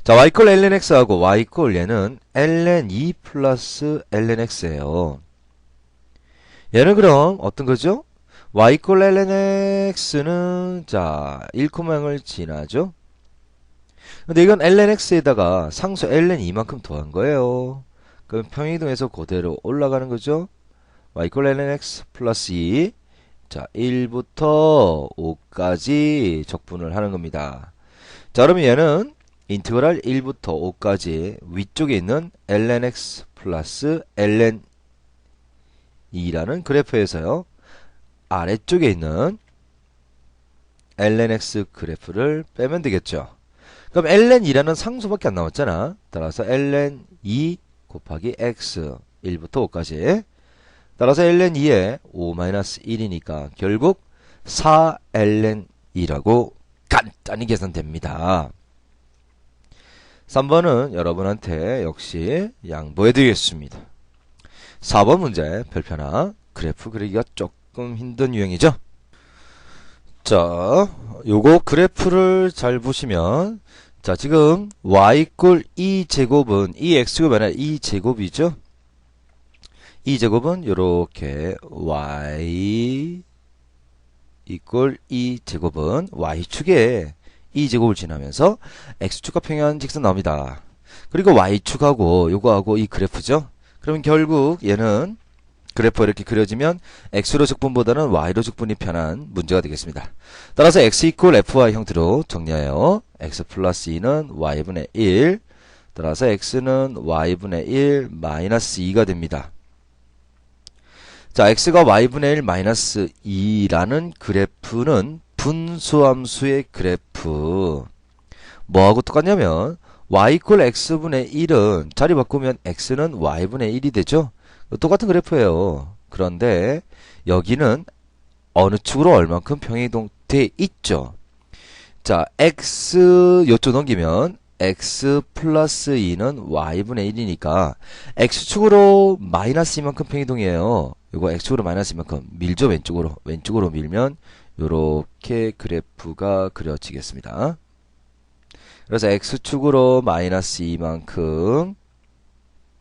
자, y 꼴 ln x하고 y 꼴 얘는 ln 2 플러스 ln x예요. 얘는 그럼 어떤 거죠? y 꼴 ln x는 자 1,0을 지나죠. 근데 이건 ln x에다가 상수 ln 2만큼 더한 거예요. 그럼 평행이동에서 그대로 올라가는 거죠. y 꼴 ln x 플러스 2. 자, 1부터 5까지 적분을 하는 겁니다. 자, 그러면 얘는 인티그랄 1부터 5까지 위쪽에 있는 ln x 플러스 ln 2라는 그래프에서요. 아래쪽에 있는 ln x 그래프를 빼면 되겠죠. 그럼 ln 2라는 상수밖에 안 남았잖아. 따라서 ln 2 곱하기 x 1부터 5까지. 따라서 ln 2에 5-1이니까 결국 4ln 2라고 간단히 계산됩니다. 3번은 여러분한테 역시 양보해 드리겠습니다. 4번 문제 별표나 그래프 그리기가 조금 힘든 유형이죠. 자, 요거 그래프를 잘 보시면 자, 지금 y 꼴 2제곱은 2x가 아니라 2제곱이죠. 2제곱은 요렇게 y 이꼴 2제곱은 y축에 2제곱을 지나면서 x축과 평행한 직선 나옵니다. 그리고 y축하고 요거하고 이 그래프죠. 그럼 결국 얘는 그래프가 이렇게 그려지면 x로 적분보다는 y로 적분이 편한 문제가 되겠습니다. 따라서 x 이꼴 fy 형태로 정리하여 x 플러스 2는 y분의 1 따라서 x는 y분의 1 마이너스 2가 됩니다. 자, x가 y분의 1 마이너스 2라는 그래프는 분수함수의 그래프. 뭐하고 똑같냐면 y 이꼴 x분의 1은 자리 바꾸면 x는 y분의 1이 되죠. 똑같은 그래프예요. 그런데 여기는 어느 축으로 얼만큼 평행이동 돼 있죠. 자, x 요쪽 넘기면 x 플러스 2는 y분의 1이니까 x축으로 마이너스 이만큼 평행이동이에요. 이거 x축으로 마이너스 이만큼 밀죠. 왼쪽으로 밀면 요렇게 그래프가 그려지겠습니다. 그래서 x축으로 마이너스 2만큼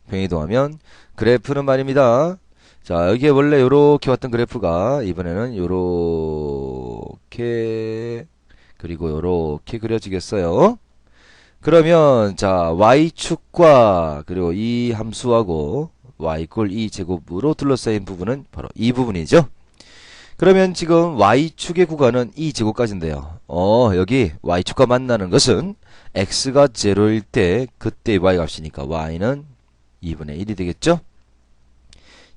평행이동하면 그래프는 말입니다. 자, 여기에 원래 요렇게 왔던 그래프가 이번에는 요렇게 그리고 요렇게 그려지겠어요. 그러면 자, y축과 그리고 이 함수하고 y 이꼴 2제곱으로 둘러싸인 부분은 바로 이 부분이죠. 그러면 지금 y축의 구간은 2제곱까지인데요. 여기 y축과 만나는 것은 x가 0일 때 그때 y 값이니까 y는 2분의 1이 되겠죠.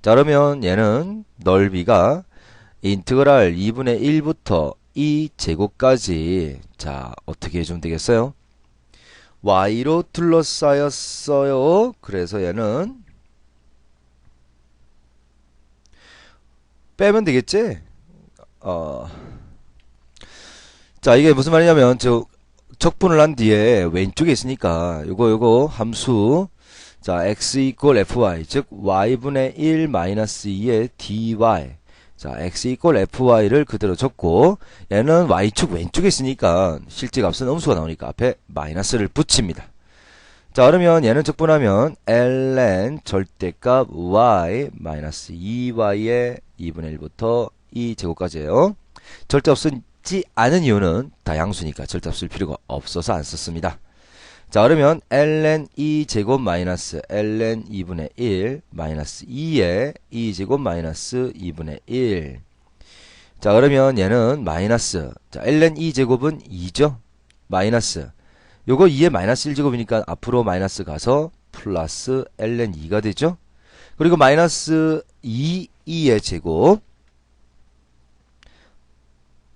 자, 그러면 얘는 넓이가 인티그랄 2분의 1부터 2제곱까지 자, 어떻게 해주면 되겠어요? y로 둘러싸였어요. 그래서 얘는 빼면 되겠지? 자, 이게 무슨 말이냐면, 적분을 한 뒤에 왼쪽에 있으니까, 요거 함수, 자, x equal fy, 즉, y분의 1 마이너스 2의 dy. 자, x equal fy를 그대로 적고, 얘는 y축 왼쪽에 있으니까, 실제 값은 음수가 나오니까 앞에 마이너스를 붙입니다. 자, 그러면 얘는 적분하면, ln 절대값 y 마이너스 2y의 2분의 1부터 2제곱까지예요. 절대값 쓰지 않은 이유는 다 양수니까 절대값 쓸 필요가 없어서 안 썼습니다. 자, 그러면 ln 2제곱 마이너스 ln 2분의 1 마이너스 2의 2제곱 마이너스 2분의 1. 자, 그러면 얘는 마이너스. 자, ln 2제곱은 2죠? 마이너스. 요거 2의 마이너스 1제곱이니까 앞으로 마이너스 가서 플러스 ln 2가 되죠? 그리고 마이너스 2의 제곱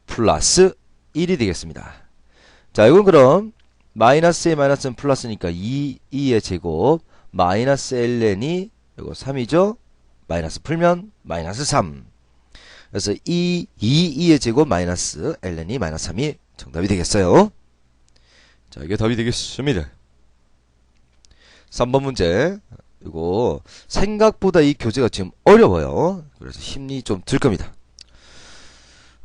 플러스 1이 되겠습니다. 자, 이건 그럼 마이너스의 마이너스는 플러스니까 2의 제곱 마이너스 ln이 이거 3이죠? 마이너스 풀면 마이너스 3. 그래서 2의 제곱 마이너스 ln이 마이너스 3이 정답이 되겠어요. 자, 이게 답이 되겠습니다. 3번 문제. 이거 생각보다 이 교재가 지금 어려워요. 그래서 힘이 좀 들 겁니다.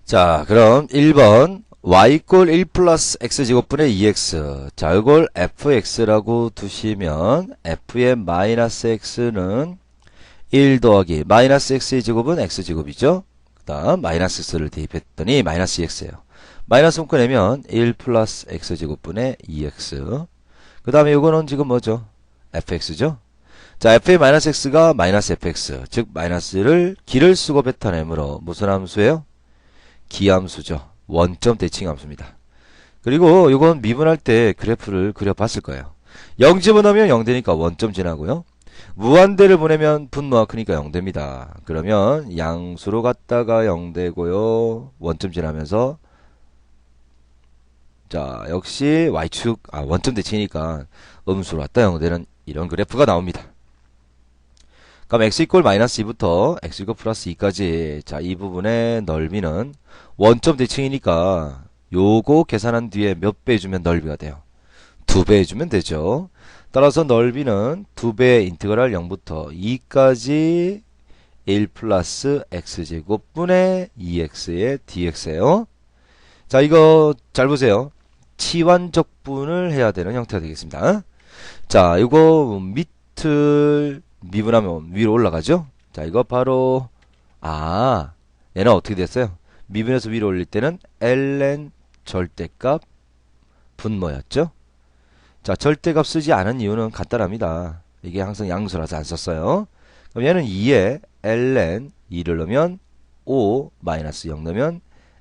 자, 그럼 1번 y 이퀄 1 플러스 x제곱분의 2x. 자, 이걸 fx라고 두시면 f의 마이너스 x는 1 더하기 마이너스 x의 제곱은 x제곱이죠. 그 다음 마이너스 x를 대입했더니 마이너스 2x예요. 마이너스 묶어내면 1 플러스 x제곱분의 2x. 그 다음에 이거는 지금 뭐죠? fx죠. 자, f의 마이너스 x가 마이너스 fx, 즉 마이너스를 기를 쓰고 뱉어내므로 무슨 함수예요? 기함수죠. 원점 대칭 함수입니다. 그리고 이건 미분할 때 그래프를 그려봤을 거예요. 0 집어넣으면 0 되니까 원점 지나고요. 무한대를 보내면 분모가 크니까 0 됩니다. 그러면 양수로 갔다가 0 되고요. 원점 지나면서 자, 역시 y축 원점 대칭이니까 음수로 왔다 0 되는 이런 그래프가 나옵니다. 그럼 x 이퀄 마이너스 2부터 x 이퀄 플러스 2까지 자, 이 부분의 넓이는 원점 대칭이니까 요거 계산한 뒤에 몇 배 해주면 넓이가 돼요? 2배 해주면 되죠. 따라서 넓이는 2배의 인테그랄 0부터 2까지 1 플러스 x제곱분의 2x의 dx예요. 자, 이거 잘 보세요. 치환적분을 해야 되는 형태가 되겠습니다. 자, 이거 밑을 미분하면 위로 올라가죠? 자, 이거 바로 얘는 어떻게 됐어요? 미분해서 위로 올릴 때는 ln 절대값 분모였죠? 자, 절대값 쓰지 않은 이유는 간단합니다. 이게 항상 양수라서 안 썼어요. 그럼 얘는 2에 ln 2를 넣으면 5 마이너스 0 넣으면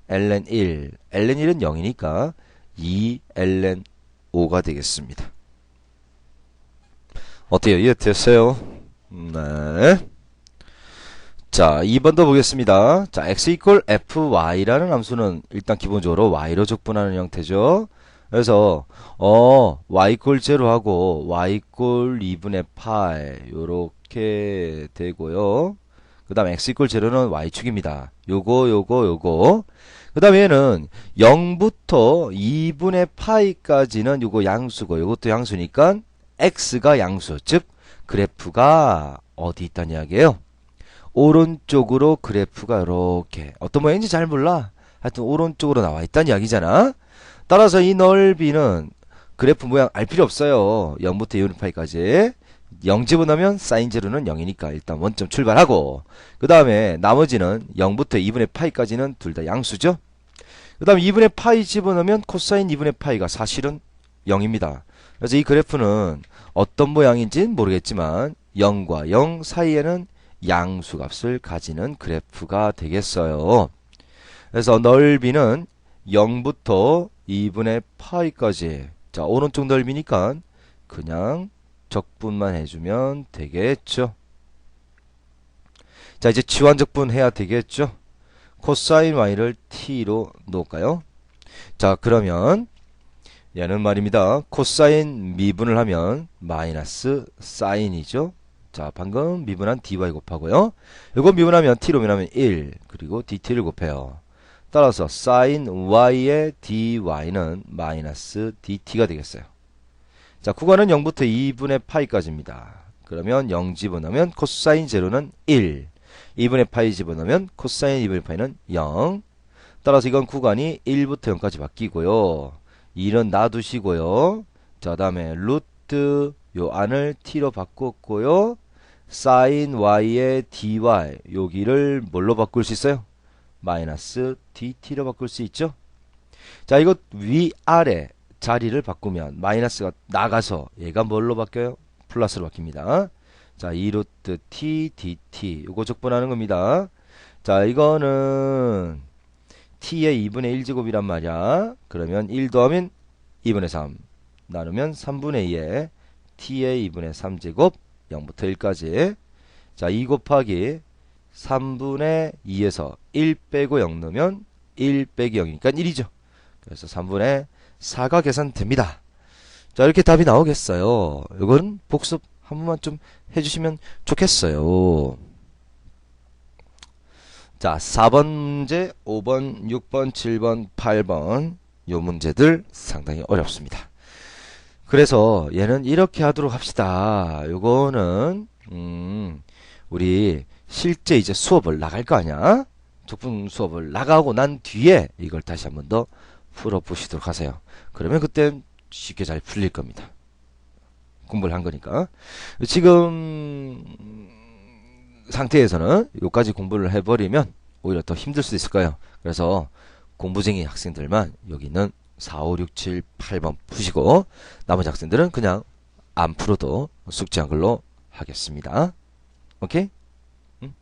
ln 1. ln 1은 0이니까 2 ln 5가 되겠습니다. 어때요? 이해됐어요? 네. 자, 2번 더 보겠습니다. 자, x 이퀄 fy라는 함수는 일단 기본적으로 y로 적분하는 형태죠. 그래서 y 이퀄 0하고 y 이퀄 2분의 8 요렇게 되고요. 그 다음 x 이퀄 0는 y축입니다. 요거 그 다음에 얘는 0부터 2분의 파이까지는 요거 양수고 요것도 양수니까 x가 양수, 즉 그래프가 어디 있다는 이야기예요? 오른쪽으로 그래프가 이렇게 어떤 모양인지 잘 몰라. 하여튼 오른쪽으로 나와 있다는 이야기잖아. 따라서 이 넓이는 그래프 모양 알 필요 없어요. 0부터 2분의 파이까지 0 집어넣으면 사인 제로는 0이니까 일단 원점 출발하고 그 다음에 나머지는 0부터 2분의 파이까지는 둘 다 양수죠. 그 다음 2분의 파이 집어넣으면 코사인 2분의 파이가 사실은 0입니다. 그래서 이 그래프는 어떤 모양인지는 모르겠지만 0과 0 사이에는 양수값을 가지는 그래프가 되겠어요. 그래서 넓이는 0부터 2분의 파이까지 자, 오른쪽 넓이니까 그냥 적분만 해주면 되겠죠. 자, 이제 치환적분 해야 되겠죠. 코사인 y를 t로 놓을까요? 자, 그러면 얘는 말입니다. 코사인 미분을 하면 마이너스 사인이죠. 자, 방금 미분한 dy 곱하고요. 이거 미분하면 t로 미분하면 1 그리고 dt를 곱해요. 따라서 sin y의 dy는 마이너스 dt가 되겠어요. 자, 구간은 0부터 2분의 파이까지입니다. 그러면 0 집어넣으면 코사인 제로는 1, 2분의 파이 집어넣으면 코사인 2분의 파이는 0. 따라서 이건 구간이 1부터 0까지 바뀌고요. 2는 놔두시고요. 자, 다음에 루트 요 안을 t로 바꿨고요. sin y의 dy 여기를 뭘로 바꿀 수 있어요? 마이너스 dt로 바꿀 수 있죠. 자, 이것 위아래 자리를 바꾸면 마이너스가 나가서 얘가 뭘로 바뀌어요? 플러스로 바뀝니다. 자, 2루트 t dt 요거 적분하는 겁니다. 자, 이거는 t의 2분의 1제곱이란 말이야. 그러면 1 더하면 2분의 3 나누면 3분의 2에 t의 2분의 3제곱 0부터 1까지. 자, 2 곱하기 3분의 2에서 1 빼고 0 넣으면 1 빼기 0이니까 1이죠. 그래서 3분의 4가 계산됩니다. 자, 이렇게 답이 나오겠어요. 이건 복습 한 번만 좀 해주시면 좋겠어요. 자, 4번 문제, 5번, 6번, 7번, 8번 요 문제들 상당히 어렵습니다. 그래서 얘는 이렇게 하도록 합시다. 요거는 우리 실제 이제 수업을 나갈 거 아니야? 적분 수업을 나가고 난 뒤에 이걸 다시 한 번 더 풀어보시도록 하세요. 그러면 그땐 쉽게 잘 풀릴 겁니다. 공부를 한 거니까. 지금 상태에서는 여기까지 공부를 해버리면 오히려 더 힘들 수도 있을 거예요. 그래서 공부쟁이 학생들만 여기 있는 4, 5, 6, 7, 8번 푸시고 나머지 학생들은 그냥 안 풀어도 숙제한 걸로 하겠습니다. 오케이? 응?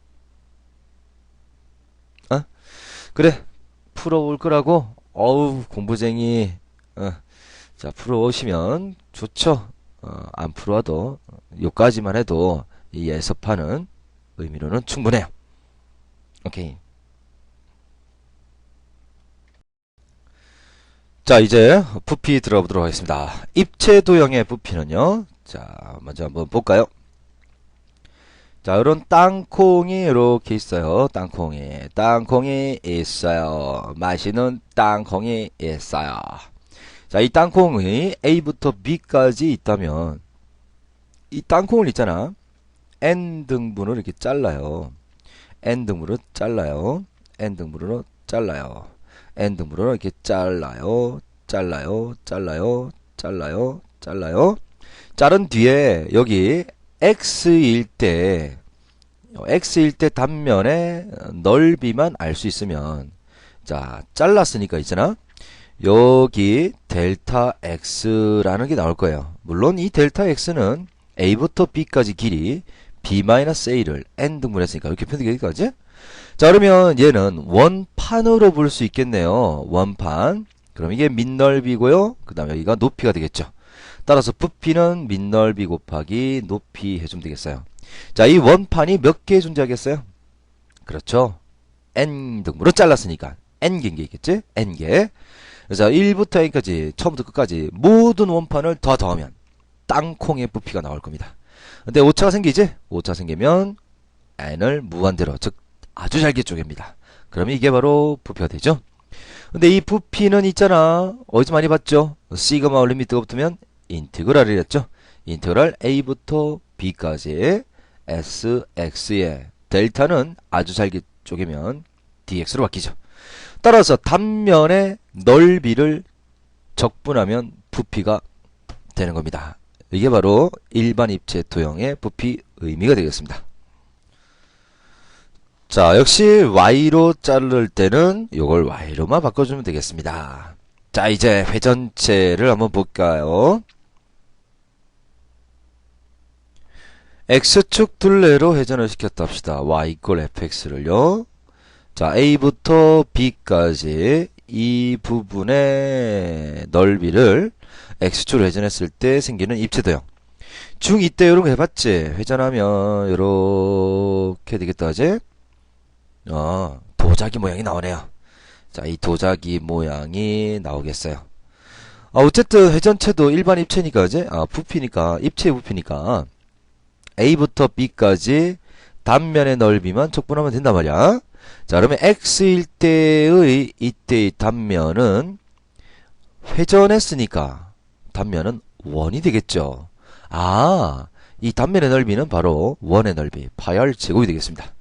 어? 그래, 풀어올 거라고. 어우, 공부쟁이. 자, 풀어오시면 좋죠. 안 풀어와도 요까지만 해도 이 예습하는 의미로는 충분해요. 오케이. 자, 이제 부피 들어보도록 하겠습니다. 입체 도형의 부피는요. 자, 먼저 한번 볼까요? 자, 이런 땅콩이 이렇게 있어요. 땅콩이 있어요. 맛있는 땅콩이 있어요. 자, 이 땅콩이 A부터 B까지 있다면 이 땅콩을 있잖아. N등분으로 이렇게 잘라요. N등분으로 잘라요. N등분으로 잘라요. N등분으로 이렇게 잘라요. 자른 뒤에 여기 X일 때 단면의 넓이만 알 수 있으면, 자, 잘랐으니까 있잖아. 여기 델타 X라는 게 나올 거예요. 물론 이 델타 X는 A부터 B까지 길이 B-A를 N등분했으니까 이렇게 표현되겠지? 자, 그러면 얘는 원판으로 볼 수 있겠네요. 원판. 그럼 이게 밑넓이고요. 그 다음에 여기가 높이가 되겠죠. 따라서 부피는 밑넓이 곱하기 높이 해주면 되겠어요. 자, 이 원판이 몇 개 존재하겠어요? 그렇죠. N등분으로 잘랐으니까 N개인 게 있겠지? N개. 그래서 1부터 N까지 처음부터 끝까지 모든 원판을 더 더하면 땅콩의 부피가 나올 겁니다. 근데 오차가 생기지? 오차 생기면 N을 무한대로, 즉 아주 잘게 쪼갭니다. 그러면 이게 바로 부피가 되죠. 근데 이 부피는 있잖아. 어디서 많이 봤죠? 시그마 리미트가 붙으면 인티그랄이랬죠. 인티그랄 A부터 B까지 Sx의 델타는 아주 잘게 쪼개면 dx로 바뀌죠. 따라서 단면의 넓이를 적분하면 부피가 되는 겁니다. 이게 바로 일반 입체 도형의 부피 의미가 되겠습니다. 자, 역시 y로 자를 때는 이걸 y로만 바꿔주면 되겠습니다. 자, 이제 회전체를 한번 볼까요? x축 둘레로 회전을 시켰다 합시다. y 이퀄 fx를요. 자, a부터 b까지 이 부분의 넓이를 x축으로 회전했을 때 생기는 입체도형. 중2 때 이런 거 해봤지? 회전하면 이렇게 되겠다 하지? 도자기 모양이 나오네요. 자, 이 도자기 모양이 나오겠어요. 어쨌든 회전체도 일반 입체니까, 이제, 부피니까, 입체의 부피니까, A부터 B까지 단면의 넓이만 적분하면 된단 말이야. 자, 그러면 x일 때의 이때의 단면은 회전했으니까 단면은 원이 되겠죠. 아, 이 단면의 넓이는 바로 원의 넓이 파이 r 제곱이 되겠습니다.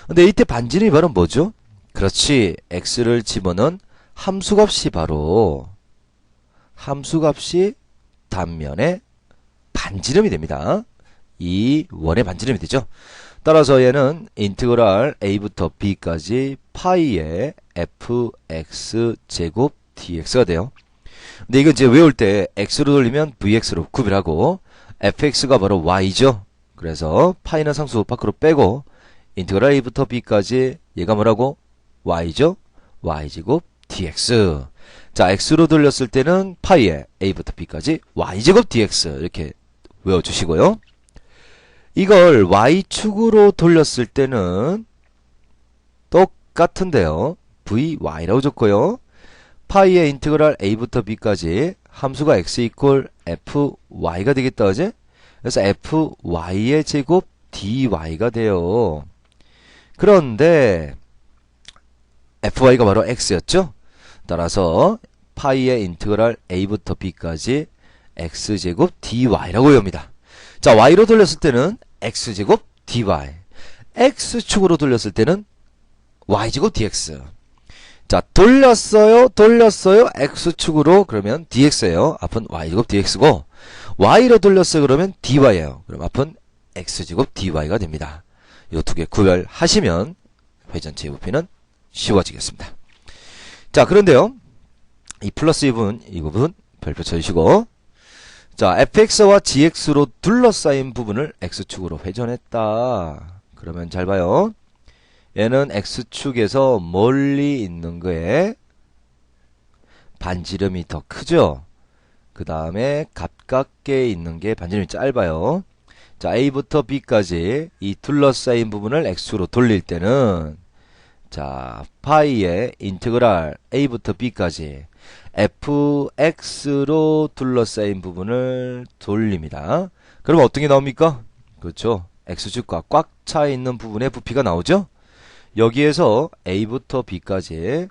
근데 이때 반지름이 바로 뭐죠? 그렇지, x를 집어넣은 함수값이 바로 함수값이 단면의 반지름이 됩니다. 이 원의 반지름이 되죠. 따라서 얘는 인티그랄 a부터 b까지 파이의 fx 제곱 dx가 돼요. 근데 이건 이제 외울 때 x로 돌리면 vx로 구별하고 fx가 바로 y죠. 그래서 파이는 상수 밖으로 빼고 인티그랄 a부터 b까지 얘가 뭐라고? y죠. y제곱 dx. 자, x로 돌렸을 때는 파이의 a부터 b까지 y제곱 dx 이렇게 외워주시고요. 이걸 y축으로 돌렸을 때는 똑같은데요. vy라고 적고요. 파이의 인티그랄 a부터 b까지 함수가 x 이퀄 fy가 되겠다, 그지? 그래서 fy의 제곱 dy가 돼요. 그런데 fy가 바로 x였죠? 따라서 파이의 인티그랄 a부터 b까지 x제곱 dy라고 외웁니다. 자, y로 돌렸을 때는 x제곱 dy, x축으로 돌렸을 때는 y제곱 dx. 자, 돌렸어요, x축으로. 그러면 dx예요. 앞은 y제곱 dx고, y로 돌렸어요. 그러면 dy예요. 그럼 앞은 x제곱 dy가 됩니다. 이 두 개 구별하시면 회전체의 부피는 쉬워지겠습니다. 자, 그런데요, 이 플러스 이 부분 별표 쳐주시고, 자, fx와 gx로 둘러싸인 부분을 x축으로 회전했다. 그러면 잘 봐요. 얘는 x축에서 멀리 있는 거에 반지름이 더 크죠? 그 다음에 가깝게 있는 게 반지름이 짧아요. 자, a부터 b까지 이 둘러싸인 부분을 x축으로 돌릴 때는, 자, 파이의 인테그랄 a부터 b까지 fx로 둘러싸인 부분을 돌립니다. 그럼 어떤 게 나옵니까? 그렇죠. x축과 꽉 차 있는 부분의 부피가 나오죠? 여기에서 a부터 b까지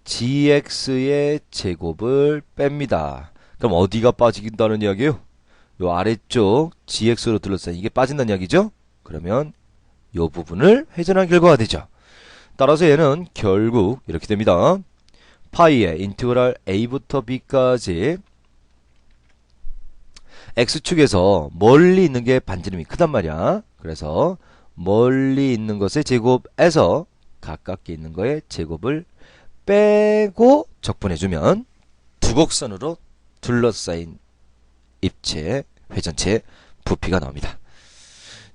gx의 제곱을 뺍니다. 그럼 어디가 빠진다는 이야기예요? 요 아래쪽 gx로 둘러싸인 이게 빠진다는 이야기죠? 그러면 요 부분을 회전한 결과가 되죠. 따라서 얘는 결국 이렇게 됩니다. 파이의 인티그랄 a부터 b까지 x축에서 멀리 있는 게 반지름이 크단 말이야. 그래서 멀리 있는 것의 제곱에서 가깝게 있는 거의 제곱을 빼고 적분해주면 두 곡선으로 둘러싸인 입체, 회전체 부피가 나옵니다.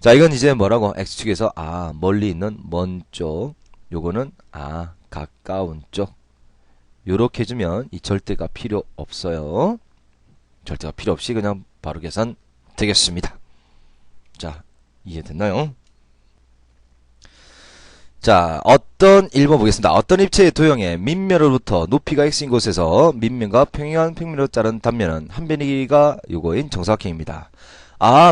자, 이건 이제 뭐라고? x축에서 멀리 있는 먼 쪽, 요거는 가까운 쪽. 요렇게 해주면 이 절대가 필요 없어요. 절대가 필요 없이 그냥 바로 계산 되겠습니다. 자, 이해됐나요? 자, 어떤 1번 보겠습니다. 어떤 입체의 도형의 밑면으로부터 높이가 x인 곳에서 밑면과 평행한 평면으로 자른 단면은 한 변의 길이가 요거인 정사각형입니다.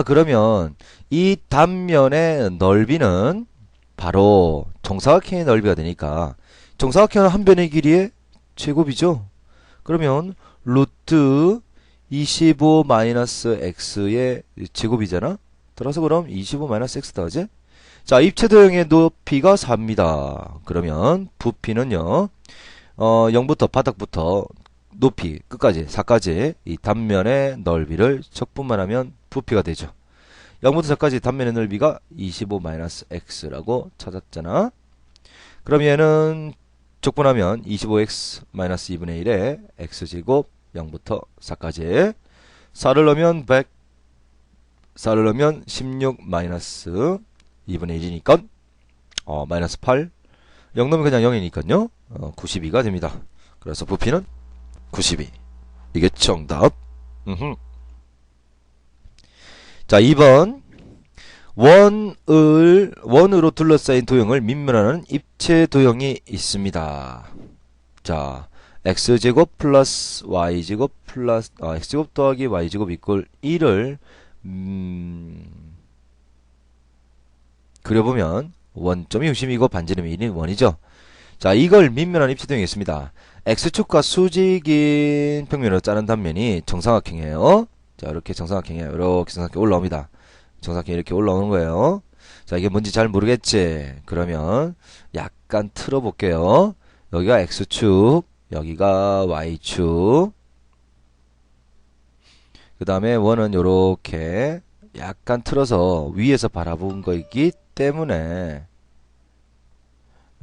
그러면 이 단면의 넓이는 바로 정사각형의 넓이가 되니까 정사각형은 한 변의 길이의 제곱이죠. 그러면 루트 25-x의 제곱이잖아. 따라서 그럼 25-x다, 그지? 자, 입체 도형의 높이가 4입니다. 그러면 부피는요, 0부터 바닥부터 높이 끝까지 4까지 이 단면의 넓이를 적분만 하면 부피가 되죠. 0부터 4까지 단면의 넓이가 25-x라고 찾았잖아. 그럼 얘는 적분하면 25x-2분의 1에 x제곱 0부터 4까지 4를 넣으면 100, 4를 넣으면 16-2분의 1이니까 마이너스 8, 0 넣으면 그냥 0이니까요 92가 됩니다. 그래서 부피는 92. 이게 정답. 자, 2번 원으로 둘러싸인 도형을 밑면하는 입체 도형이 있습니다. 자, x제곱 플러스 y제곱 플러스 x제곱 더하기 y제곱 이꼴 1을 그려보면 원점이 중심이고 반지름이 1인 원이죠. 자, 이걸 밑면한 입체도형이 있습니다. x축과 수직인 평면으로 자른 단면이 정삼각형이에요. 자, 이렇게 정삼각형이에요. 이렇게 정삼각형 올라옵니다. 정삼각형이 이렇게 올라오는 거예요. 자, 이게 뭔지 잘 모르겠지? 그러면 약간 틀어볼게요. 여기가 x축, 여기가 y축. 그 다음에 원은 요렇게 약간 틀어서 위에서 바라본 거이기 때문에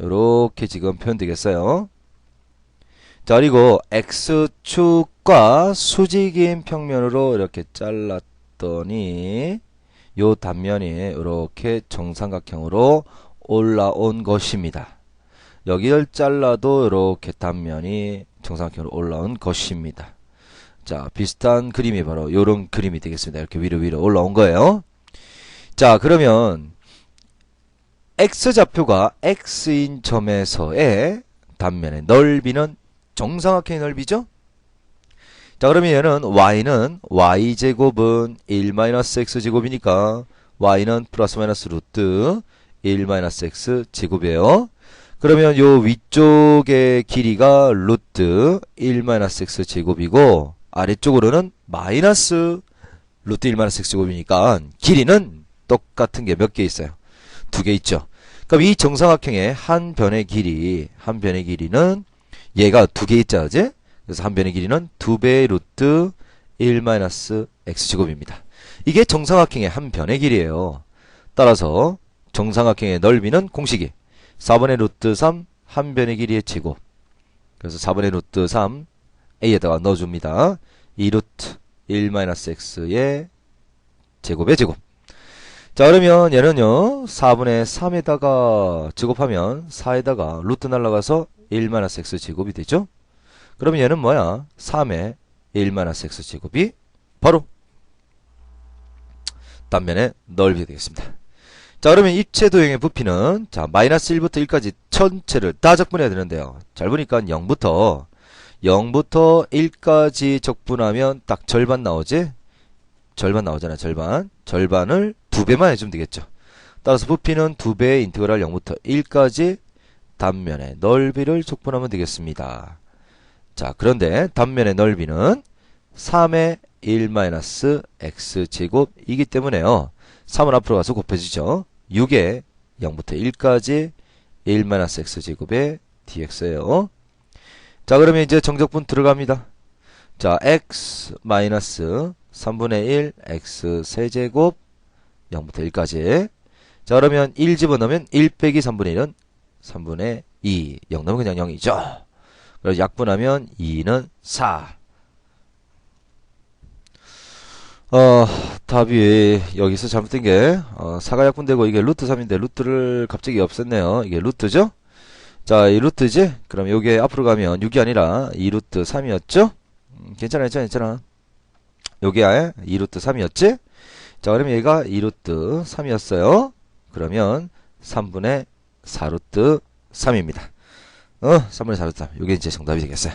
요렇게 지금 표현되겠어요. 자, 그리고 x축과 수직인 평면으로 이렇게 잘랐더니 요 단면이 이렇게 정삼각형으로 올라온 것입니다. 여기를 잘라도 이렇게 단면이 정삼각형으로 올라온 것입니다. 자, 비슷한 그림이 바로 요런 그림이 되겠습니다. 이렇게 위로 올라온 거예요. 자, 그러면 x좌표가 x인 점에서의 단면의 넓이는 정삼각형의 넓이죠? 자, 그러면 얘는 y는 y제곱은 1-x제곱이니까 y는 플러스 마이너스 루트 1-x 제곱이에요. 그러면 요 위쪽의 길이가 루트 1-x 제곱이고 아래쪽으로는 마이너스 루트 1-x 제곱이니까 길이는 똑같은 게 몇 개 있어요? 2개 있죠. 그럼 이 정삼각형의 한 변의 길이는 얘가 2개 있죠, 그지? 그래서 한 변의 길이는 2배의 루트 1-x제곱입니다. 이게 정삼각형의 한 변의 길이에요. 따라서 정삼각형의 넓이는 공식이 4분의 루트 3 한 변의 길이의 제곱. 그래서 4분의 루트 3 a에다가 넣어줍니다. 2 루트 1-x의 제곱의 제곱. 자, 그러면 얘는요 4분의 3에다가 제곱하면 4에다가 루트 날라가서 1-x 제곱이 되죠. 그러면 얘는 뭐야? 3의 1-x 제곱이 바로 단면의 넓이가 되겠습니다. 자, 그러면 입체도형의 부피는 자 마이너스 1부터 1까지 전체를 다 적분해야 되는데요. 잘 보니까 0부터 1까지 적분하면 딱 절반 나오지? 절반 나오잖아요. 절반을 2배만 해주면 되겠죠. 따라서 부피는 2배의 인테그랄 0부터 1까지 단면의 넓이를 적분하면 되겠습니다. 자, 그런데 단면의 넓이는 3의 1-x제곱이기 때문에요. 3은 앞으로 가서 곱해지죠. 6의 0부터 1까지 1-x제곱의 dx예요. 자, 그러면 이제 정적분 들어갑니다. 자, x 3분의 1 x 세제곱 0부터 1까지. 자, 그러면 1 집어넣으면 1 빼기 3분의 1은 3분의 2. 0 넣으면 그냥 0이죠. 그래서 약분하면 2는 4. 답이 여기서 잘못된 게 4가 약분되고 이게 루트 3인데 루트를 갑자기 없앴네요. 이게 루트죠? 자, 이 루트지? 그럼 요게 앞으로 가면 6이 아니라 2루트 3이었죠? 괜찮아. 요게 2루트 3이었지? 자, 그러면 얘가 2루트 3이었어요. 그러면 3분의 4루트 3입니다. 3분의 4루트 3. 요게 이제 정답이 되겠어요.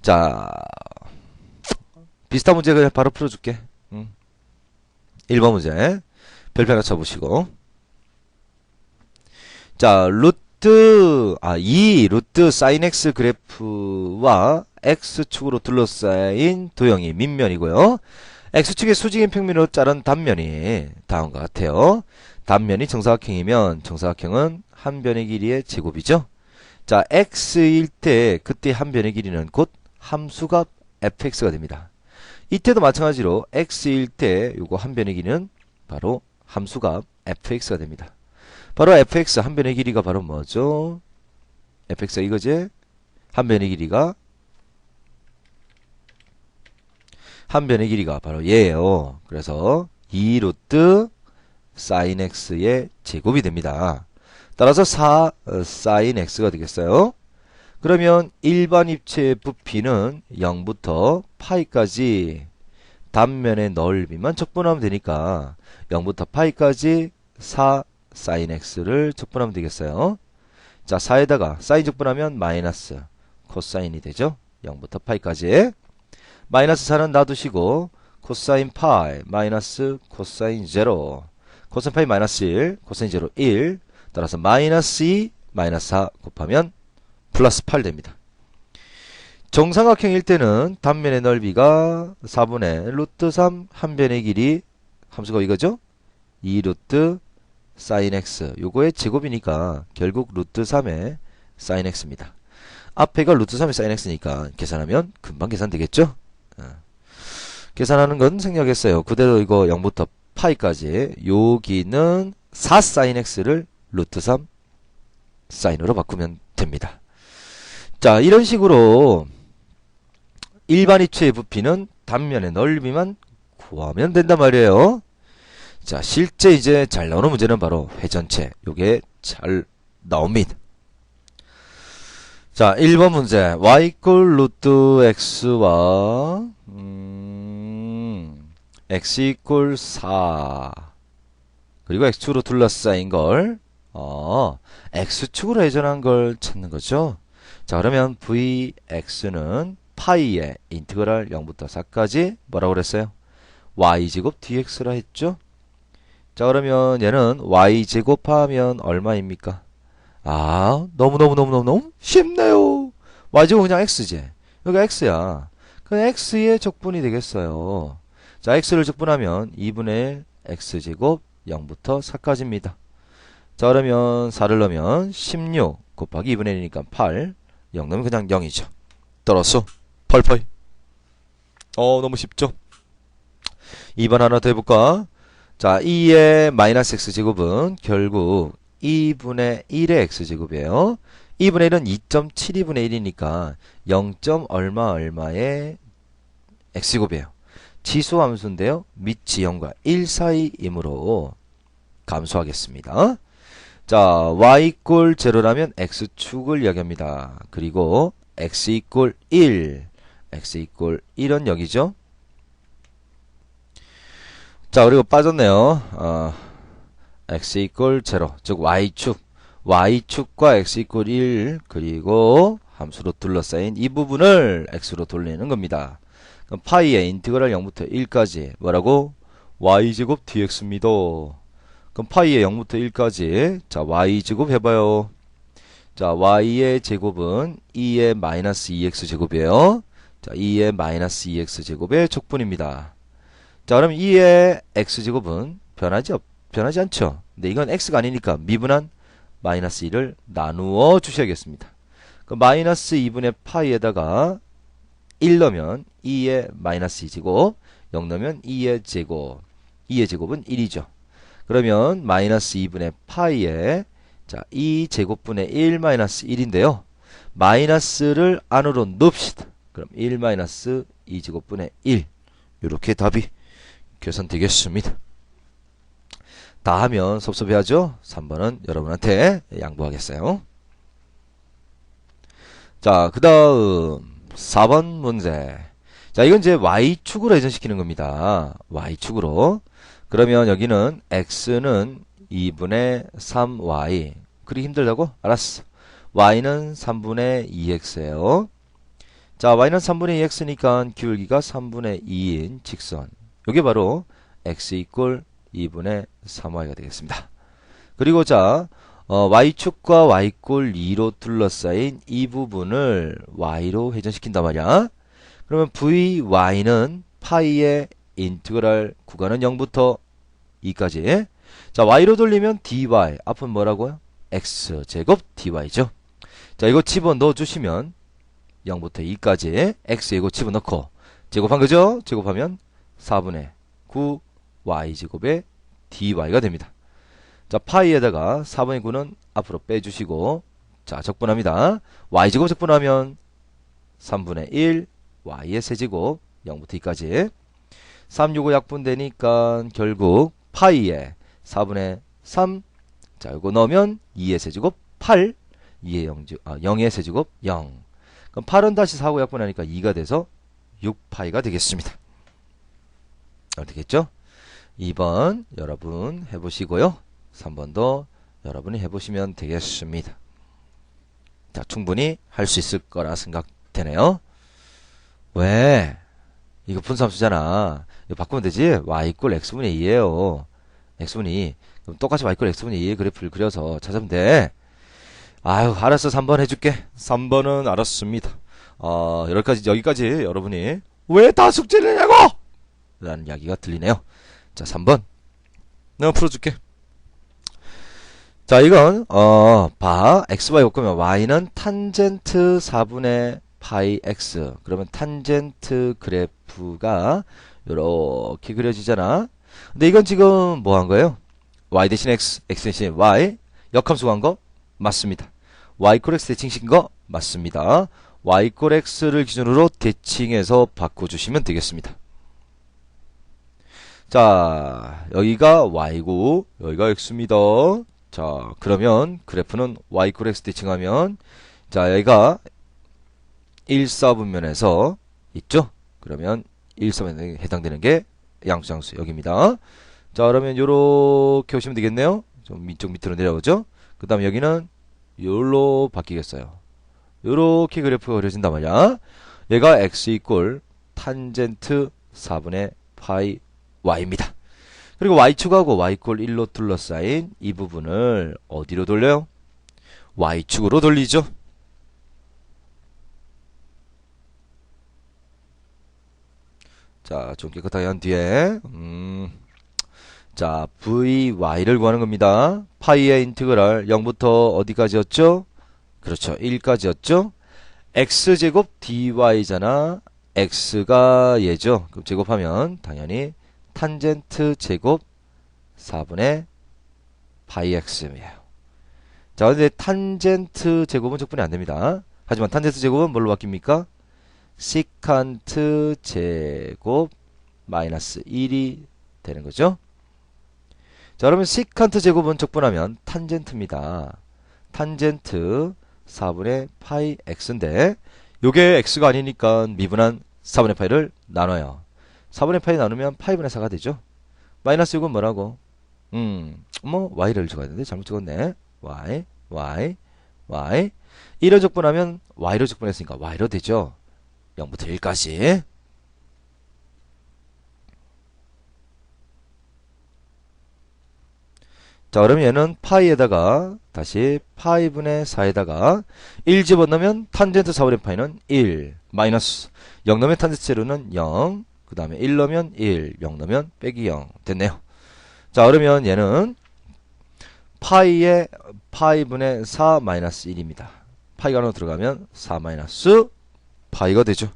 자, 비슷한 문제 그냥 바로 풀어줄게. 1번 문제. 별표 하나 쳐보시고. 자, 이 루트 사인 x 그래프와 x축으로 둘러싸인 도형이 밑면이고요. x축의 수직인 평면으로 자른 단면이 다음과 같아요. 단면이 정사각형이면 정사각형은 한 변의 길이의 제곱이죠. 자, x일 때 그때 한 변의 길이는 곧 함수값 fx가 됩니다. 이때도 마찬가지로 x일 때 요거 한 변의 길이는 바로 함수값 fx가 됩니다. 바로 fx 한 변의 길이가 바로 뭐죠? fx가 이거지? 한 변의 길이가 바로 얘예요. 그래서 2루트 sin x의 제곱이 됩니다. 따라서 4 sin x가 되겠어요. 그러면 일반 입체의 부피는 0부터 파이까지 단면의 넓이만 적분하면 되니까 0부터 파이까지 4 sin x를 적분하면 되겠어요. 자, 4에다가 사인 적분하면 마이너스 코사인이 되죠. 0부터 파이까지. 마이너스 4는 놔두시고 코사인 파이 마이너스 코사인 제로. 코사인 파이 마이너스 1, 코사인 제로 1. 따라서 마이너스 2, 마이너스 4 곱하면 플러스 8 됩니다. 정삼각형일 때는 단면의 넓이가 4분의 루트 3, 한 변의 길이 함수가 이거죠? 2 루트 사인 x. 요거의 제곱이니까 결국 루트 3의 사인 x입니다. 앞에가 루트 3의 사인 x니까 계산하면 금방 계산되겠죠? 계산하는 건 생략했어요. 그대로 이거 0부터 파이까지. 여기는 4 사인 x를 루트 3 사인으로 바꾸면 됩니다. 자, 이런 식으로 일반 입체의 부피는 단면의 넓이만 구하면 된단 말이에요. 자, 실제 이제 잘 나오는 문제는 바로 회전체. 요게 잘 나옵니다. 자, 1번 문제. y 꼴 루트 x와 x 이꼴 4 그리고 x축으로 둘러싸인 걸 x축으로 회전한 걸 찾는 거죠. 자, 그러면 vx는 파이의 인티그랄 0부터 4까지 뭐라고 그랬어요? y제곱 dx라 했죠. 자, 그러면 얘는 y제곱하면 얼마입니까? 너무 쉽네요. y제곱 그냥 x지. 여기가 x야. 그럼 x의 적분이 되겠어요. 자, x를 적분하면 2분의 1 x제곱 0부터 4까지입니다. 자, 그러면 4를 넣으면 16 곱하기 2분의 1이니까 8. 0 넣으면 그냥 0이죠. 떨었어. 8파이. 너무 쉽죠? 2번 하나 더 해볼까? 자, 2의 마이너스 x제곱은 결국 2분의 1의 x제곱이에요. 2분의 1은 2.72분의 1이니까 0. 얼마의 x제곱이에요. 지수함수인데요. 밑이 0과 1 사이이므로 감소하겠습니다. 자, y 꼴 0라면 x축을 이야기합니다. 그리고 x 이꼴 1, x 이꼴 1은 여기죠. 자, 그리고 빠졌네요. x 이꼴 0, 즉 y축과 x 이꼴 1, 그리고 함수로 둘러싸인 이 부분을 x로 돌리는 겁니다. 그럼 파이의 인티그랄 0부터 1까지 뭐라고? y제곱 dx입니다. 그럼 파이의 0부터 1까지 자, y제곱 해봐요. 자, y의 제곱은 2의 마이너스 2x 제곱이에요. 자, 2의 마이너스 2x 제곱의 적분입니다. 자, 그럼 2의 x 제곱은 변하지 않죠. 근데 이건 x가 아니니까 미분한 마이너스 2를 나누어 주셔야겠습니다. 그 마이너스 2분의 파이에다가 1 넣으면 2의 마이너스 2제곱, 0 넣으면 2의 제곱. 2의 제곱은 1이죠. 그러면 마이너스 2분의 파이에 자, 2제곱분의 1 마이너스 1인데요. 마이너스를 안으로 넣읍시다. 그럼 1 마이너스 2제곱분의 1. 이렇게 답이 계산되겠습니다. 다 하면 섭섭해하죠? 3번은 여러분한테 양보하겠어요. 자, 그 다음 4번 문제. 자, 이건 이제 y축으로 회전시키는 겁니다. y축으로. 그러면 여기는 x는 2분의 3y. 그리 힘들다고? 알았어. y는 3분의 2x예요. 자, y는 3분의 2x니까 기울기가 3분의 2인 직선. 이게 바로 x 이꼴 2분의 3y가 되겠습니다. 그리고 자, y축과 y꼴 2로 둘러싸인 이 부분을 y로 회전시킨단 말이야. 그러면 vy는 파이의 인티그랄 구간은 0부터 2까지. 자, y로 돌리면 dy. 앞은 뭐라고요? x제곱 dy죠. 자, 이거 집어넣어 주시면 0부터 2까지 x 이거 집어넣고 제곱한 거죠? 제곱하면 4분의 9 y제곱의 dy가 됩니다. 자, 파이에다가 4분의 9는 앞으로 빼주시고 자, 적분합니다. y제곱 적분하면 3분의 1 y의 세제곱 0부터 2까지 3, 6, 5 약분되니까 결국 파이에 4분의 3 자, 이거 넣으면 2의 세제곱 8 0의 세제곱 0 그럼 8은 다시 4, 5 약분하니까 2가 돼서 6파이가 되겠습니다. 되겠죠? 2번 여러분 해보시고요. 3번도 여러분이 해보시면 되겠습니다. 자, 충분히 할 수 있을 거라 생각되네요. 왜? 이거 분수함수잖아. 이거 바꾸면 되지? y 이꼴 x분의 2예요. x분의 2. 그럼 똑같이 y꼴 x분의 2의 그래프를 그려서 찾으면 돼. 아유, 알았어. 3번 해줄게. 3번은 알았습니다. 여기까지 여러분이 왜 다 숙제를 내냐고! 라는 이야기가 들리네요. 자, 3번. 내가 풀어줄게. 자, 이건, xy 곱하면 y는 탄젠트 4분의 파이 x. 그러면 탄젠트 그래프가 요렇게 그려지잖아. 근데 이건 지금 뭐 한 거예요? y 대신 x, x 대신 y. 역함수 구한 거? 맞습니다. y 꼴 x 대칭시킨 거? 맞습니다. y 꼴 x를 기준으로 대칭해서 바꿔주시면 되겠습니다. 자, 여기가 y고, 여기가 x입니다. 자, 그러면 그래프는 y 꼴 x 대칭하면, 자, 여기가 1, 4분면에서 있죠? 그러면 1, 4분면에 해당되는 게 양수장수 여기입니다. 자, 그러면 요렇게 오시면 되겠네요. 좀 밑쪽 밑으로 내려오죠? 그 다음에 여기는 요로 바뀌겠어요. 요렇게 그래프가 그려진단 말이야. 얘가 x 이꼴 탄젠트 4분의 파이 y입니다. 그리고 y축하고 y꼴 1로 둘러싸인 이 부분을 어디로 돌려요? y축으로 돌리죠. 자, 좀 깨끗하게 한 뒤에 자, vy를 구하는 겁니다. 파이의 인티그랄 0부터 어디까지였죠? 그렇죠. 1까지였죠. x제곱 dy잖아. x가 얘죠. 그럼 제곱하면 당연히 탄젠트 제곱 4분의 파이 x예요. 자, 근데 탄젠트 제곱은 적분이 안 됩니다. 하지만 탄젠트 제곱은 뭘로 바뀝니까? 시칸트 제곱 마이너스 1이 되는 거죠. 자, 그러면 시칸트 제곱은 적분하면 탄젠트입니다. 탄젠트 4분의 파이 x인데 요게 x가 아니니까 미분한 4분의 파이를 나눠요. 4분의 파이 나누면 파이분의 4가 되죠. 마이너스 6은 뭐라고? y를 적어야 되는데 잘못 적었네. y 1을 적분하면 y로 적분했으니까 y로 되죠. 0부터 1까지. 자, 그러면 얘는 파이에다가 다시 파이분의 4에다가 1 집어넣으면 탄젠트 4분의 파이는 1 마이너스 0 넣으면 탄젠트 제로는 0 그 다음에 1 넣으면 1 0 넣으면 빼기 0 됐네요. 자, 그러면 얘는 파이의 파이분의 4 마이너스 1입니다. 파이가 안으로 들어가면 4 마이너스 파이가 되죠.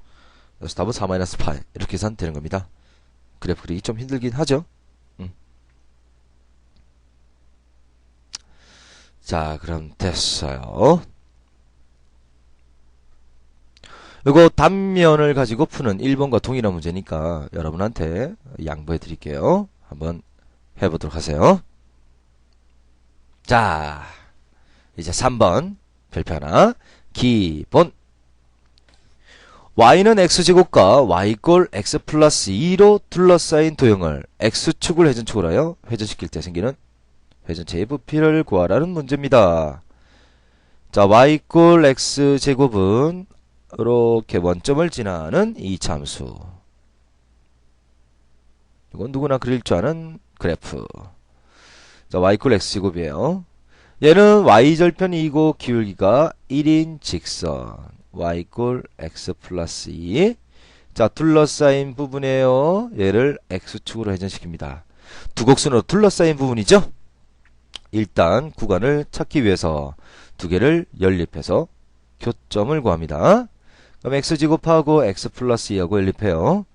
그래서 답은 4 마이너스 파이 이렇게 계산되는 겁니다. 그래프 그리기 좀 힘들긴 하죠. 자, 그럼 됐어요. 이거 단면을 가지고 푸는 1번과 동일한 문제니까 여러분한테 양보해 드릴게요. 한번 해보도록 하세요. 자, 이제 3번 별표 하나. 기본 y는 x제곱과 y꼴 x 플러스 2로 둘러싸인 도형을 x축을 회전축으로 하여 회전시킬 때 생기는 회전체의 부피를 구하라는 문제입니다. 자, y꼴 x제곱은 이렇게 원점을 지나는 이 참수. 이건 누구나 그릴 줄 아는 그래프. 자, y꼴 x제곱이에요. 얘는 y절편 2고 기울기가 1인 직선. y꼴 x 플러스 2. 자, 둘러싸인 부분이에요. 얘를 x축으로 회전시킵니다. 두 곡선으로 둘러싸인 부분이죠. 일단 구간을 찾기 위해서 두 개를 연립해서 교점을 구합니다. 그럼 x제곱하고 x 플러스 2하고 연립해요.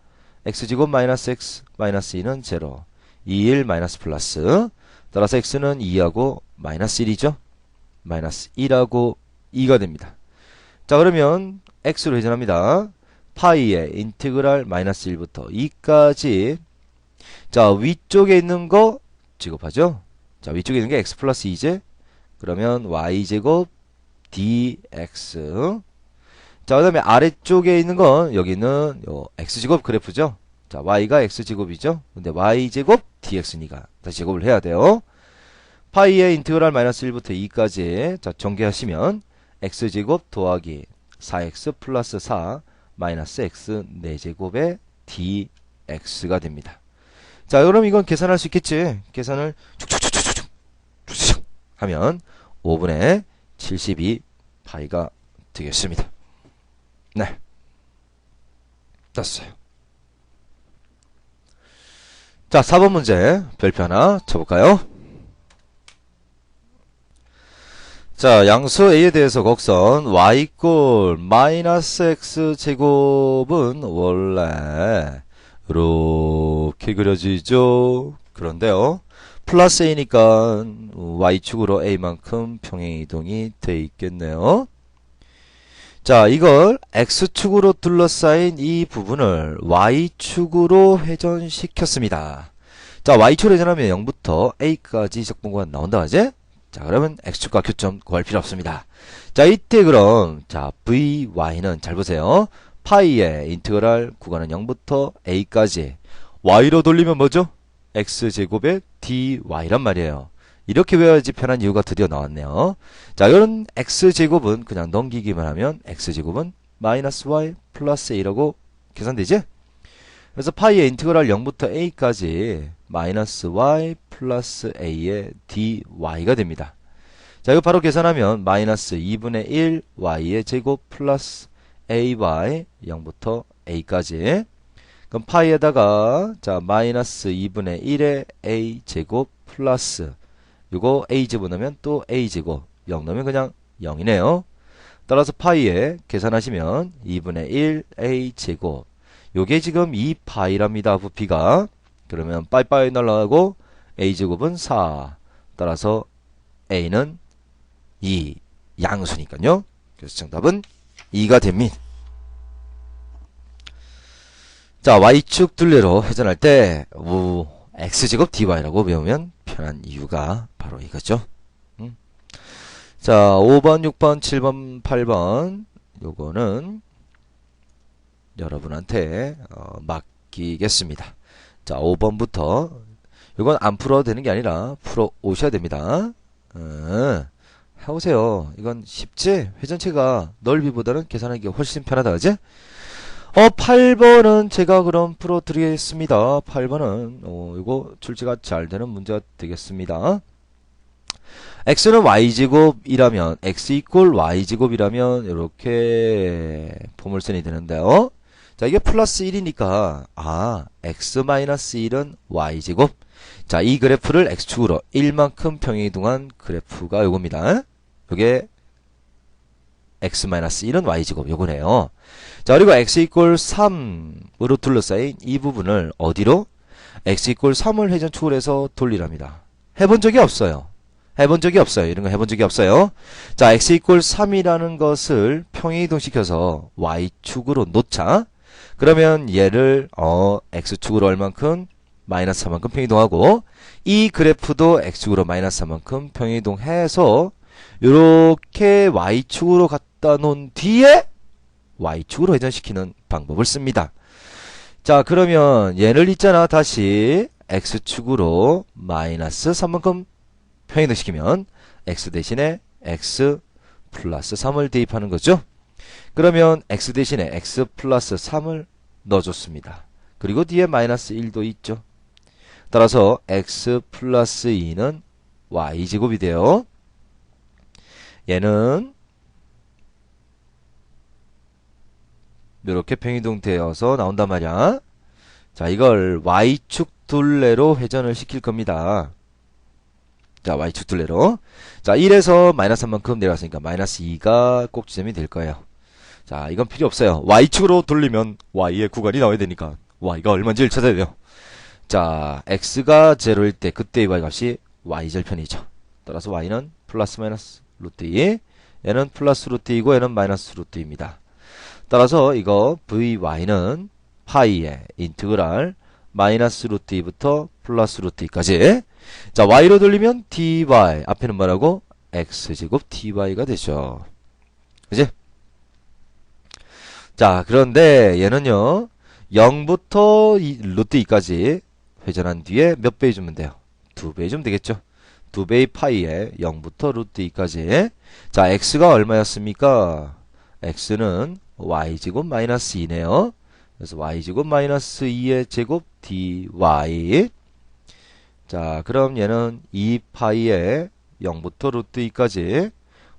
x제곱 마이너스 x 마이너스 2는 0 2, 1 마이너스 플러스 따라서 x는 2하고 마이너스 1이죠. 마이너스 1하고 2가 됩니다. 자, 그러면 x로 회전합니다. 파이의 인티그랄 마이너스 1부터 2까지. 자, 위쪽에 있는 거 제곱하죠. 자, 위쪽에 있는 게 x 플러스 2제. 그러면 y제곱 dx. 자, 그 다음에 아래쪽에 있는 건 여기는 요 x제곱 그래프죠. 자, y가 x제곱이죠. 근데 y제곱 dx니까 다시 제곱을 해야 돼요. 파이의 인티그랄 마이너스 1부터 2까지. 자, 전개하시면 x제곱 더하기 4x 플러스 4 마이너스 x 4제곱의 dx가 됩니다. 자, 그럼 이건 계산할 수 있겠지. 계산을 쭉쭉쭉쭉쭉 하면 5분의 72파이가 되겠습니다. 네. 떴어요. 자, 4번 문제 별표 하나 쳐볼까요? 자, 양수 A에 대해서 곡선 y 이꼴 마이너스 x 제곱은 원래 이렇게 그려지죠. 그런데요, 플러스 A니까 Y축으로 A만큼 평행이동이 돼 있겠네요. 자, 이걸 X축으로 둘러싸인 이 부분을 Y축으로 회전시켰습니다. 자, Y축으로 회전하면 0부터 A까지 적분구가 나온다 하지? 자, 그러면 X축과 Q점 구할 필요 없습니다. 자, 이때 그럼 자, VY는 잘 보세요. 파이의 인테그랄 구간은 0부터 A까지 Y로 돌리면 뭐죠? X제곱의 DY란 말이에요. 이렇게 외워야지 편한 이유가 드디어 나왔네요. 자, 이런 X제곱은 그냥 넘기기만 하면 X제곱은 마이너스 Y 플러스 A라고 계산되지? 그래서 파이의 인테그랄 0부터 A까지 마이너스 Y 플러스 A의 DY가 됩니다. 자, 이거 바로 계산하면 마이너스 2분의 1 Y의 제곱 플러스 AY 0부터 A까지. 그럼 파이에다가 자, 마이너스 2분의 1의 A 제곱 플러스 요거 A 집어넣으면 또 A 제곱 0 넣으면 그냥 0이네요. 따라서 파이에 계산하시면 2분의 1 A 제곱 요게 지금 2파이랍니다. 부피가. 그러면 빠이빠이 날라가고 A제곱은 4. 따라서 A는 2. 양수니까요. 그래서 정답은 2가 됩니다. 자, Y축 둘레로 회전할 때 X제곱 DY라고 배우면 편한 이유가 바로 이거죠. 자, 5번, 6번, 7번, 8번 요거는 여러분한테 맡기겠습니다. 자, 5번부터 이건 안 풀어도 되는 게 아니라 풀어 오셔야 됩니다. 해오세요. 이건 쉽지? 회전체가 넓이보다는 계산하기가 훨씬 편하다, 그지? 8번은 제가 그럼 풀어 드리겠습니다. 8번은 이거 출제가 잘 되는 문제가 되겠습니다. x는 y제곱이라면 x 이꼴 y제곱이라면 이렇게 포물선이 되는데요. 자, 이게 플러스 1이니까 x 마이너스 1은 y제곱. 자, 이 그래프를 x축으로 1만큼 평행이동한 그래프가 요겁니다. 요게 x 마이너스 1은 y제곱 요거네요. 자, 그리고 x 이꼴 3으로 둘러싸인 이 부분을 어디로? x 이꼴 3을 회전축으로 해서 돌리랍니다. 해본 적이 없어요. 이런 거 해본 적이 없어요. 자, x 이꼴 3이라는 것을 평행이동시켜서 y축으로 놓자. 그러면 얘를 x축으로 얼만큼? 마이너스 3만큼 평행이동하고 이 그래프도 x축으로 마이너스 3만큼 평행이동해서 요렇게 y축으로 갖다 놓은 뒤에 y축으로 회전시키는 방법을 씁니다. 자, 그러면 얘를 있잖아. 다시 x축으로 마이너스 3만큼 평행이동시키면 x 대신에 x 플러스 3을 대입하는 거죠. 그러면 x 대신에 x 플러스 3을 넣어줬습니다. 그리고 뒤에 마이너스 1도 있죠. 따라서 x 플러스 2는 y제곱이 돼요. 얘는 이렇게 평행이동 되어서 나온단 말이야. 자, 이걸 y축 둘레로 회전을 시킬 겁니다. 자, y축 둘레로. 자, 1에서 마이너스 3만큼 내려갔으니까 마이너스 2가 꼭 지점이 될 거예요. 자, 이건 필요 없어요. y축으로 돌리면 y의 구간이 나와야 되니까 y가 얼마인지를 찾아야 돼요. 자, x가 0일 때 그때의 y 값이 y절편이죠. 따라서 y는 플러스 마이너스 루트 2, 얘는 플러스 루트 2고 얘는 마이너스 루트 2입니다. 따라서 이거 vy는 파이의 인테그랄 마이너스 루트 2부터 플러스 루트 2까지. 자, y로 돌리면 dy, 앞에는 뭐라고? x제곱 dy가 되죠. 그지? 자, 그런데 얘는요 0부터 루트 2까지 회전한 뒤에 몇 배 해주면 돼요? 2배 해주면 되겠죠. 2배의 파이에 0부터 루트 2까지. 자, x가 얼마였습니까? x는 y제곱 마이너스 2네요. 그래서 y제곱 마이너스 2의 제곱 dy. 자, 그럼 얘는 2파이에 0부터 루트 2까지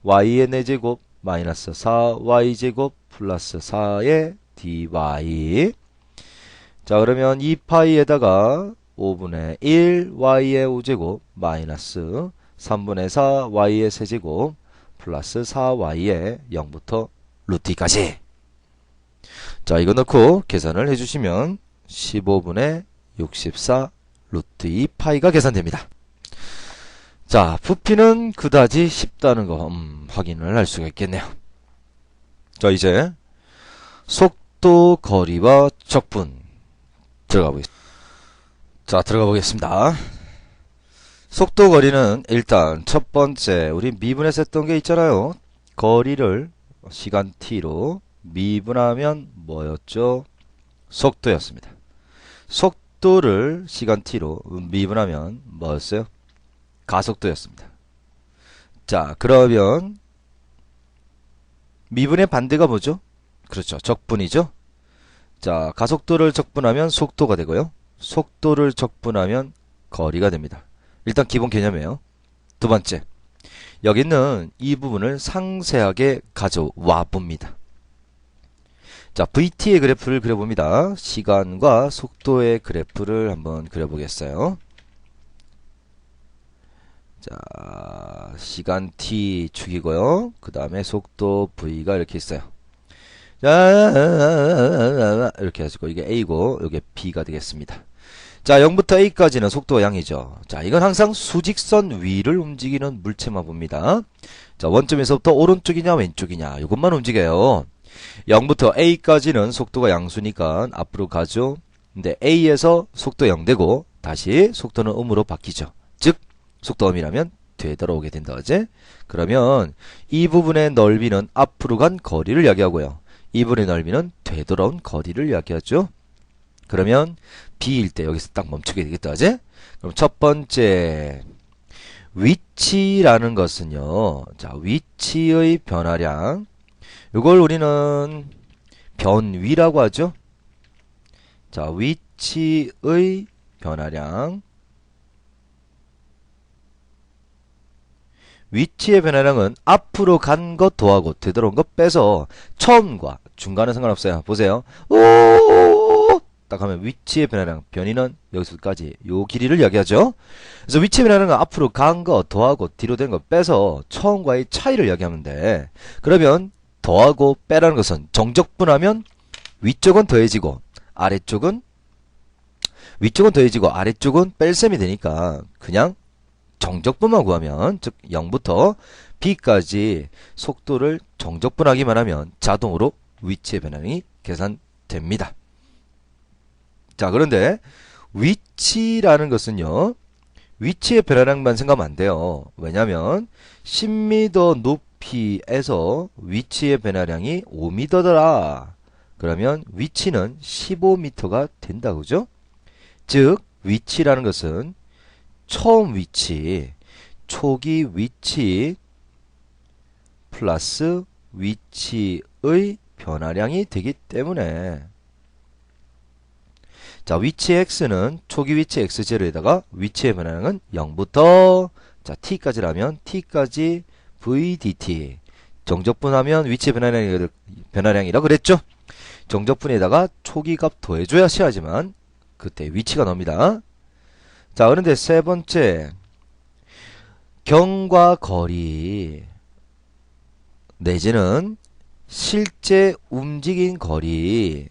y의 4제곱 마이너스 4y제곱 플러스 4의 dy. 자, 그러면 2파이에다가 5분의 1 y의 5제곱 마이너스 3분의 4 y의 세제곱 플러스 4y의 0부터 루트 2까지. 자, 이거 넣고 계산을 해주시면 15분의 64 루트 2 파이가 계산됩니다. 자, 부피는 그다지 쉽다는 거 확인을 할 수가 있겠네요. 자, 이제 속도, 거리와 적분 들어가 보겠습니다. 자, 들어가 보겠습니다. 속도, 거리는 일단 첫 번째 우리 미분해서 했던 게 있잖아요. 거리를 시간 t로 미분하면 뭐였죠? 속도였습니다. 속도를 시간 t로 미분하면 뭐였어요? 가속도였습니다. 자, 그러면 미분의 반대가 뭐죠? 그렇죠. 적분이죠. 자, 가속도를 적분하면 속도가 되고요. 속도를 적분하면 거리가 됩니다. 일단 기본 개념이에요. 두 번째, 여기는 이 부분을 상세하게 가져와 봅니다. 자, VT의 그래프를 그려봅니다. 시간과 속도의 그래프를 한번 그려보겠어요. 자, 시간 t 축이고요. 그 다음에 속도 v가 이렇게 있어요. 자, 이렇게 해가지고 이게 a고 이게 b가 되겠습니다. 자, 0부터 a까지는 속도가 양이죠. 자, 이건 항상 수직선 위를 움직이는 물체만 봅니다. 자, 원점에서부터 오른쪽이냐 왼쪽이냐 이것만 움직여요. 0부터 a까지는 속도가 양수니까 앞으로 가죠. 근데 a에서 속도 0되고 다시 속도는 음으로 바뀌죠. 즉 속도 음이라면 되돌아오게 된다. 그제? 그러면 이 부분의 넓이는 앞으로 간 거리를 이야기하고요. 이 부분의 넓이는 되돌아온 거리를 이야기하죠. 그러면 b일 때 여기서 딱 멈추게 되겠다. 그제? 그럼 첫 번째 위치라는 것은요. 자, 위치의 변화량. 이걸 우리는 변위라고 하죠. 자, 위치의 변화량. 위치의 변화량은 앞으로 간 것 더하고 되돌아온 것 빼서 처음과 중간은 상관없어요. 보세요. 오! 딱 하면 위치의 변화량, 변이는 여기서까지 요 길이를 이야기하죠. 그래서 위치의 변화량은 앞으로 간 것 더하고 뒤로 된 것 빼서 처음과의 차이를 이야기하면 돼. 그러면 더하고 빼라는 것은 정적분하면 위쪽은 더해지고 아래쪽은 아래쪽은 뺄셈이 되니까 그냥 정적분만 구하면, 즉 0부터 b까지 속도를 정적분하기만 하면 자동으로 위치의 변화량이 계산됩니다. 자, 그런데 위치라는 것은요, 위치의 변화량만 생각하면 안 돼요. 왜냐면 10m 높이에서 위치의 변화량이 5m더라. 그러면 위치는 15m가 된다. 그죠? 즉 위치라는 것은 처음 위치, 초기 위치 플러스 위치의 변화량이 되기 때문에, 자, 위치 x는 초기 위치 x0에다가 위치의 변화량은 0부터 자 t까지라면 t까지 v dt. 정적분하면 위치의 변화량이라고 그랬죠. 정적분에다가 초기 값 더해줘야 시하지만 그때 위치가 나옵니다. 자, 그런데 세 번째, 경과 거리 내지는 실제 움직인 거리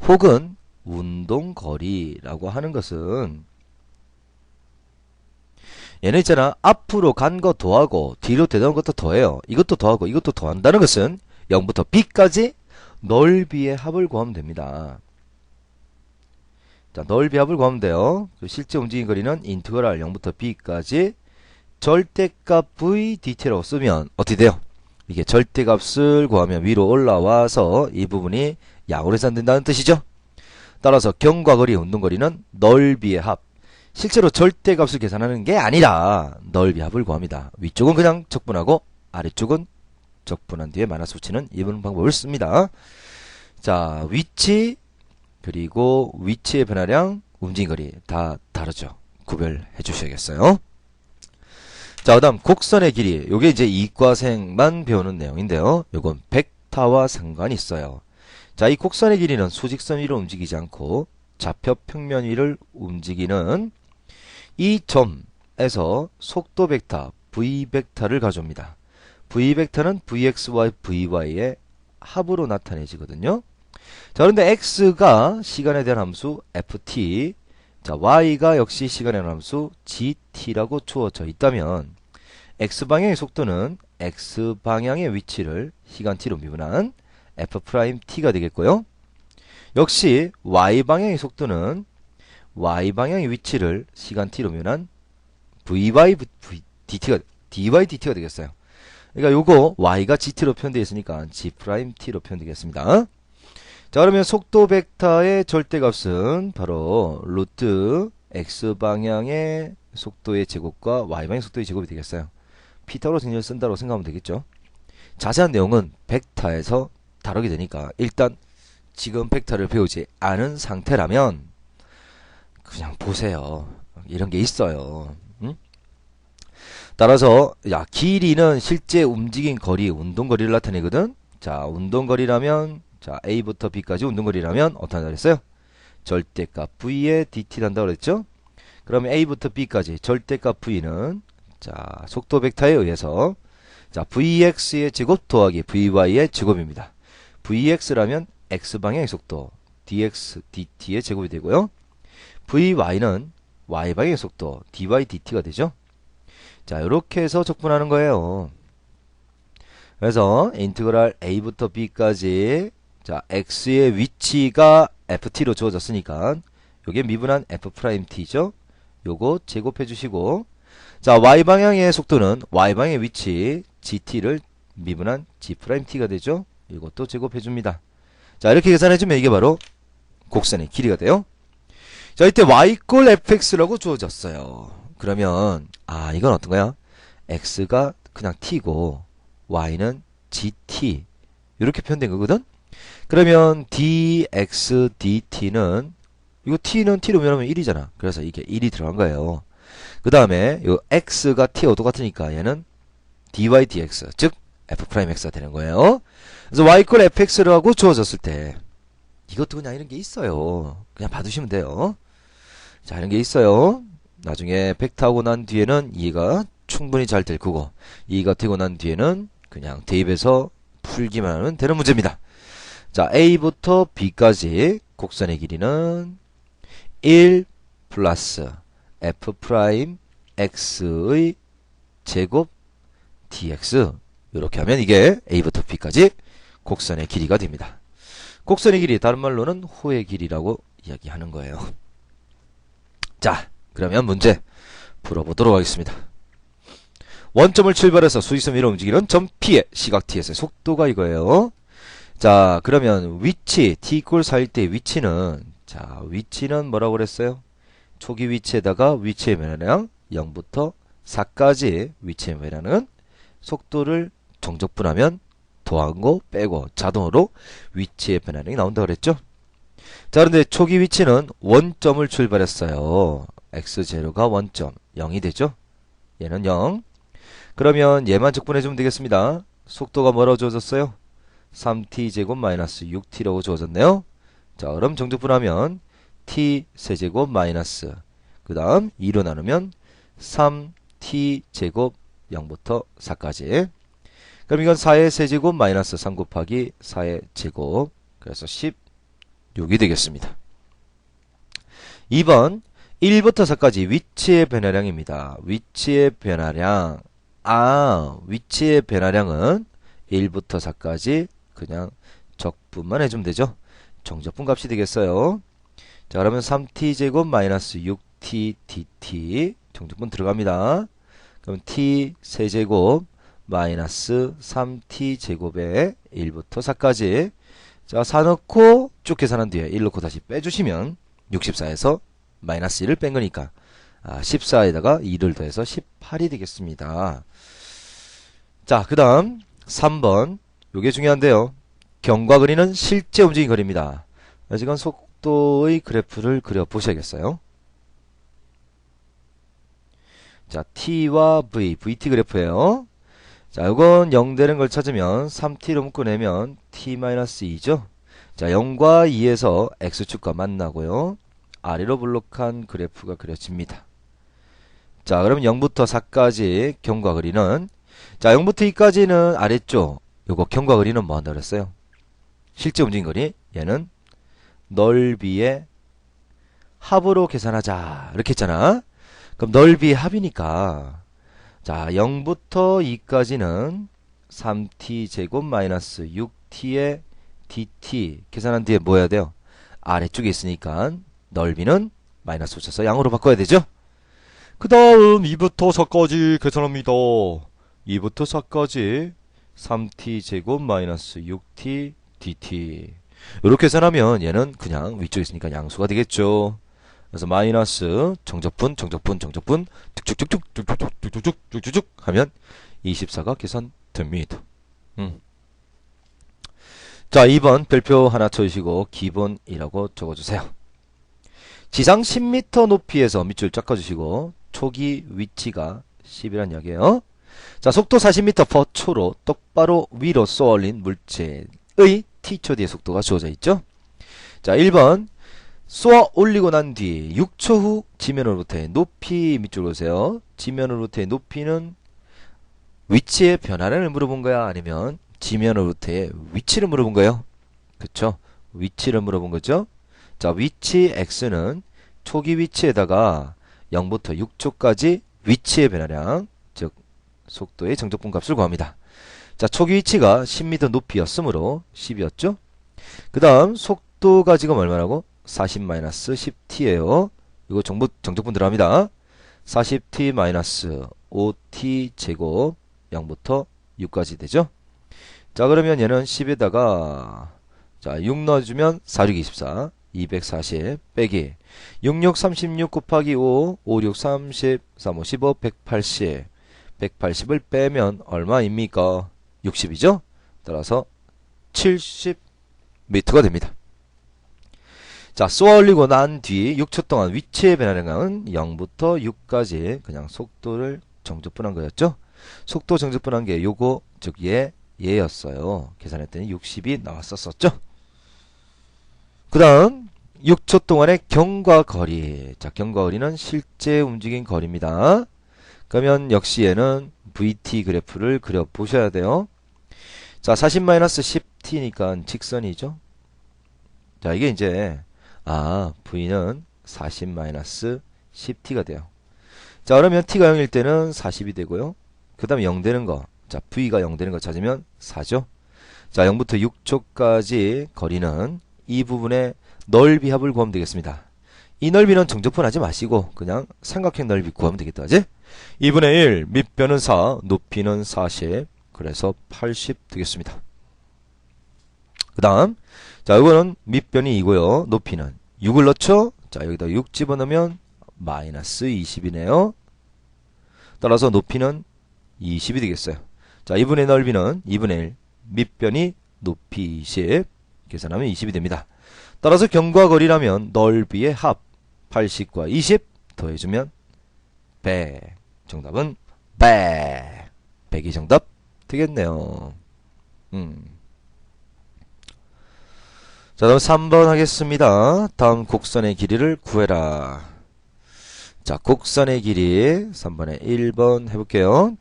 혹은 운동 거리라고 하는 것은, 얘는 있잖아, 앞으로 간 거 더하고 뒤로 되돌아온 것도 더해요. 이것도 더하고 이것도 더한다는 것은 0부터 b까지 넓이의 합을 구하면 됩니다. 자, 넓이 합을 구하면 돼요. 실제 움직인 거리는 인트그랄 0부터 b까지 절대값 v dt라고 쓰면 어떻게 돼요? 이게 절대값을 구하면 위로 올라와서 이 부분이 양으로 계산된다는 뜻이죠. 따라서 경과 거리, 운동 거리는 넓이의 합. 실제로 절대값을 계산하는 게 아니라 넓이 합을 구합니다. 위쪽은 그냥 적분하고 아래쪽은 적분한 뒤에 마이너스 붙이는 이번 방법을 씁니다. 자, 위치, 그리고 위치의 변화량, 움직임 거리 다 다르죠. 구별해 주셔야겠어요. 자, 그다음 곡선의 길이. 요게 이제 이과생만 배우는 내용인데요. 요건 벡터와 상관이 있어요. 자, 이 곡선의 길이는 수직선 위로 움직이지 않고 좌표 평면 위를 움직이는 이 점에서 속도 벡터 v 벡터를 가져옵니다. v 벡터는 vx와 vy의 합으로 나타내지거든요. 자, 그런데 x가 시간에 대한 함수 ft, 자, y가 역시 시간에 대한 함수 gt라고 주어져 있다면 x방향의 속도는 x방향의 위치를 시간 t로 미분한 f't가 되겠고요. 역시 y방향의 속도는 y방향의 위치를 시간 t로 미분한 dydt가 되겠어요. 그러니까 요거 y가 gt로 표현되어 있으니까 g't로 표현되겠습니다. 자, 그러면 속도 벡터의 절대값은 바로 루트 x방향의 속도의 제곱과 y방향의 속도의 제곱이 되겠어요. 피타고라스 정리를 쓴다고 생각하면 되겠죠. 자세한 내용은 벡터에서 다루게 되니까 일단 지금 벡터를 배우지 않은 상태라면 그냥 보세요. 이런 게 있어요. 응? 따라서 길이는 실제 움직인 거리, 운동거리를 나타내거든. 자, 운동거리라면 자, A부터 B까지 운동거리라면 어떻게 한다 그랬어요? 절대값 V에 dt 단다고 그랬죠? 그러면 A부터 B까지 절대값 V는 자, 속도 벡터에 의해서 자, Vx의 제곱 더하기 Vy의 제곱입니다. Vx라면 X방향의 속도 dx, dt의 제곱이 되고요. Vy는 Y방향의 속도 dy, dt가 되죠. 자, 이렇게 해서 적분하는 거예요. 그래서 인티그랄 A부터 B까지 자, x의 위치가 ft로 주어졌으니까 요게 미분한 f't죠. 요거 제곱해 주시고 자, y방향의 속도는 y방향의 위치 gt를 미분한 g't가 되죠. 이것도 제곱해 줍니다. 자, 이렇게 계산해 주면 이게 바로 곡선의 길이가 돼요. 자, 이때 y 꼴 fx라고 주어졌어요. 그러면 이건 어떤 거야? x가 그냥 t고 y는 gt 이렇게 표현된 거거든. 그러면 dx dt는 이거 t는 t로 변하면 1이잖아. 그래서 이게 1이 들어간 거예요. 그 다음에 요 x가 t와 똑같으니까 얘는 dy dx 즉 f'x가 되는 거예요. 그래서 y 꼴 fx라고 주어졌을 때 이것도 그냥 이런 게 있어요. 그냥 봐두시면 돼요. 자, 이런 게 있어요. 나중에 벡터하고 난 뒤에는 이해가 충분히 잘 될 거고 이해가 되고 난 뒤에는 그냥 대입해서 풀기만 하면 되는 문제입니다. 자, A부터 B까지 곡선의 길이는 1 플러스 f'x의 제곱 dx 이렇게 하면 이게 A부터 B까지 곡선의 길이가 됩니다. 곡선의 길이 다른 말로는 호의 길이라고 이야기하는 거예요. 자, 그러면 문제 풀어보도록 하겠습니다. 원점을 출발해서 수직선 위로 움직이는 점 P의 시각 T에서의 속도가 이거예요. 자, 그러면 위치 t 꼴 4일 때 위치는 자, 위치는 뭐라고 그랬어요? 초기 위치에다가 위치의 변화량 0부터 4까지 위치의 변화량은 속도를 정적분하면 더한 거 빼고 자동으로 위치의 변화량이 나온다고 그랬죠? 자, 그런데 초기 위치는 원점을 출발했어요. x0가 원점 0이 되죠? 얘는 0. 그러면 얘만 적분해주면 되겠습니다. 속도가 뭐라고 주어졌어요? 3t제곱 마이너스 6t라고 주어졌네요. 자, 그럼 정적분하면 t 세제곱 마이너스 그 다음 2로 나누면 3t제곱 0부터 4까지. 그럼 이건 4의 세제곱 마이너스 3 곱하기 4의 제곱 그래서 16이 되겠습니다. 2번 1부터 4까지 위치의 변화량입니다. 위치의 변화량 위치의 변화량은 1부터 4까지 그냥 적분만 해주면 되죠. 정적분 값이 되겠어요. 자, 그러면 3t제곱 마이너스 6t dt 정적분 들어갑니다. 그럼 t 세제곱 마이너스 3t제곱에 1부터 4까지 자, 4 넣고 쭉 계산한 뒤에 1 넣고 다시 빼주시면 64에서 마이너스 1을 뺀 거니까 14에다가 2를 더해서 18이 되겠습니다. 자, 그 다음 3번 요게 중요한데요. 경과 거리는 실제 움직임 거리입니다. 지금 속도 속도의 그래프를 그려보셔야겠어요. 자, t와 vt 그래프예요. 자, 이건 0 되는 걸 찾으면 3t로 묶어내면 t-2죠. 자, 0과 2에서 x축과 만나고요. 아래로 블록한 그래프가 그려집니다. 자, 그럼 0부터 4까지 경과 그리는, 자, 0부터 2까지는 아래쪽, 요거 경과 그리는 뭐 한다 그랬어요? 실제 움직임 거리, 얘는 넓이의 합으로 계산하자 이렇게 했잖아. 그럼 넓이의 합이니까, 자, 0부터 2까지는 3t 제곱 마이너스 6t의 dt 계산한 뒤에 뭐 해야 돼요? 아래쪽에 있으니까 넓이는 마이너스 붙여서 양으로 바꿔야 되죠? 그 다음 2부터 4까지 계산합니다. 2부터 4까지 3t 제곱 마이너스 6t dt 이렇게 계산하면 얘는 그냥 위쪽에 있으니까 양수가 되겠죠. 그래서 마이너스 정적분 쭉쭉쭉쭉쭉쭉 하면 24가 계산됩니다. 자, 2번 별표 하나 쳐주시고 기본이라고 적어주세요. 지상 10m 높이에서 밑줄 깎아주시고 초기 위치가 10이란 이야기예요. 자, 속도 40m/초로 똑바로 위로 쏘아올린 물체의 t초 뒤의 속도가 주어져 있죠. 자, 1번 쏘아 올리고 난 뒤 6초 후 지면으로부터의 높이 밑줄 보세요. 지면으로부터의 높이는 위치의 변화를 물어본 거야? 아니면 지면으로부터의 위치를 물어본 거예요? 그쵸? 위치를 물어본 거죠. 자, 위치 x는 초기 위치에다가 0부터 6초까지 위치의 변화량, 즉 속도의 정적분 값을 구합니다. 자, 초기 위치가 10m 높이였으므로 10이었죠. 그 다음 속도가 지금 얼마라고? 40-10t예요. 이거 정적분 들어갑니다. 40t-5t 제곱 0부터 6까지 되죠. 자, 그러면 얘는 10에다가 자, 6 넣어주면 4, 6, 24 240 빼기 66 36 곱하기 5 5, 6, 30 3, 5, 15 180 180을 빼면 얼마입니까? 60이죠? 따라서 70m가 됩니다. 자, 쏘아 올리고 난 뒤 6초 동안 위치의 변화량은 0부터 6까지 그냥 속도를 정적분한 거였죠? 속도 정적분한 게 요거, 즉 얘였어요. 계산했더니 60이 나왔었죠? 그 다음 6초 동안의 경과 거리. 자, 경과 거리는 실제 움직인 거리입니다. 그러면 역시 얘는 VT 그래프를 그려보셔야 돼요. 자, 40-10t니까 직선이죠. 자, 이게 이제 V는 40-10t가 돼요. 자, 그러면 t가 0일 때는 40이 되고요. 그 다음에 0 되는 거. 자, V가 0 되는 거 찾으면 4죠. 자, 0부터 6초까지 거리는 이 부분의 넓이 합을 구하면 되겠습니다. 이 넓이는 정적분 하지 마시고 그냥 삼각형 넓이 구하면 되겠다. 그지? 2분의 1, 밑변은 4, 높이는 40, 그래서 80 되겠습니다. 그 다음, 자, 이거는 밑변이 2고요. 높이는 6을 넣죠? 자, 여기다 6 집어넣으면 마이너스 20이네요. 따라서 높이는 20이 되겠어요. 자, 2분의 넓이는 2분의 1, 밑변이 높이 20, 계산하면 20이 됩니다. 따라서 경과 거리라면 넓이의 합 80과 20 더해주면 100. 정답은 100. 100이 정답 되겠네요. 자, 다음 3번 하겠습니다. 다음 곡선의 길이를 구해라. 자, 곡선의 길이 3번에 1번 해볼게요.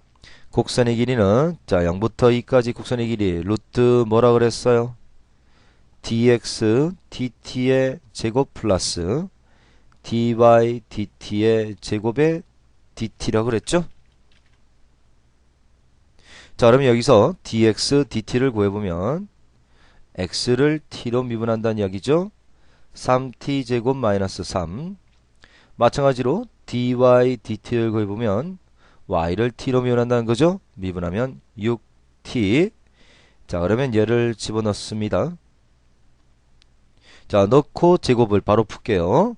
곡선의 길이는 자, 0부터 2까지 곡선의 길이 루트 뭐라 그랬어요? dx dt의 제곱 플러스 dy dt의 제곱의 dt라고 그랬죠? 자, 그러면 여기서 dx dt를 구해보면 x를 t로 미분한다는 이야기죠? 3t 제곱 마이너스 3. 마찬가지로 dy dt를 구해보면 y를 t로 미분한다는 거죠? 미분하면 6t. 자, 그러면 얘를 집어넣습니다. 자, 넣고 제곱을 바로 풀게요.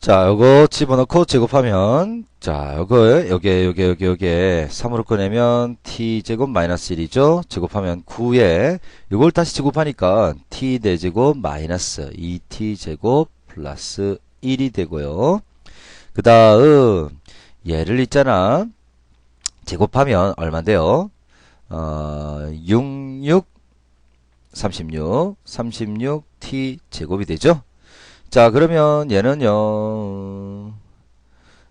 자, 요거 집어넣고 제곱하면, 자, 요게 3으로 꺼내면 t제곱 마이너스 1이죠? 제곱하면 9에, 요걸 다시 제곱하니까 t 4제곱 마이너스 2t제곱 플러스 1이 되고요. 그 다음, 얘를 있잖아. 제곱하면 얼만데요? 36t 제곱이 되죠? 자, 그러면 얘는요,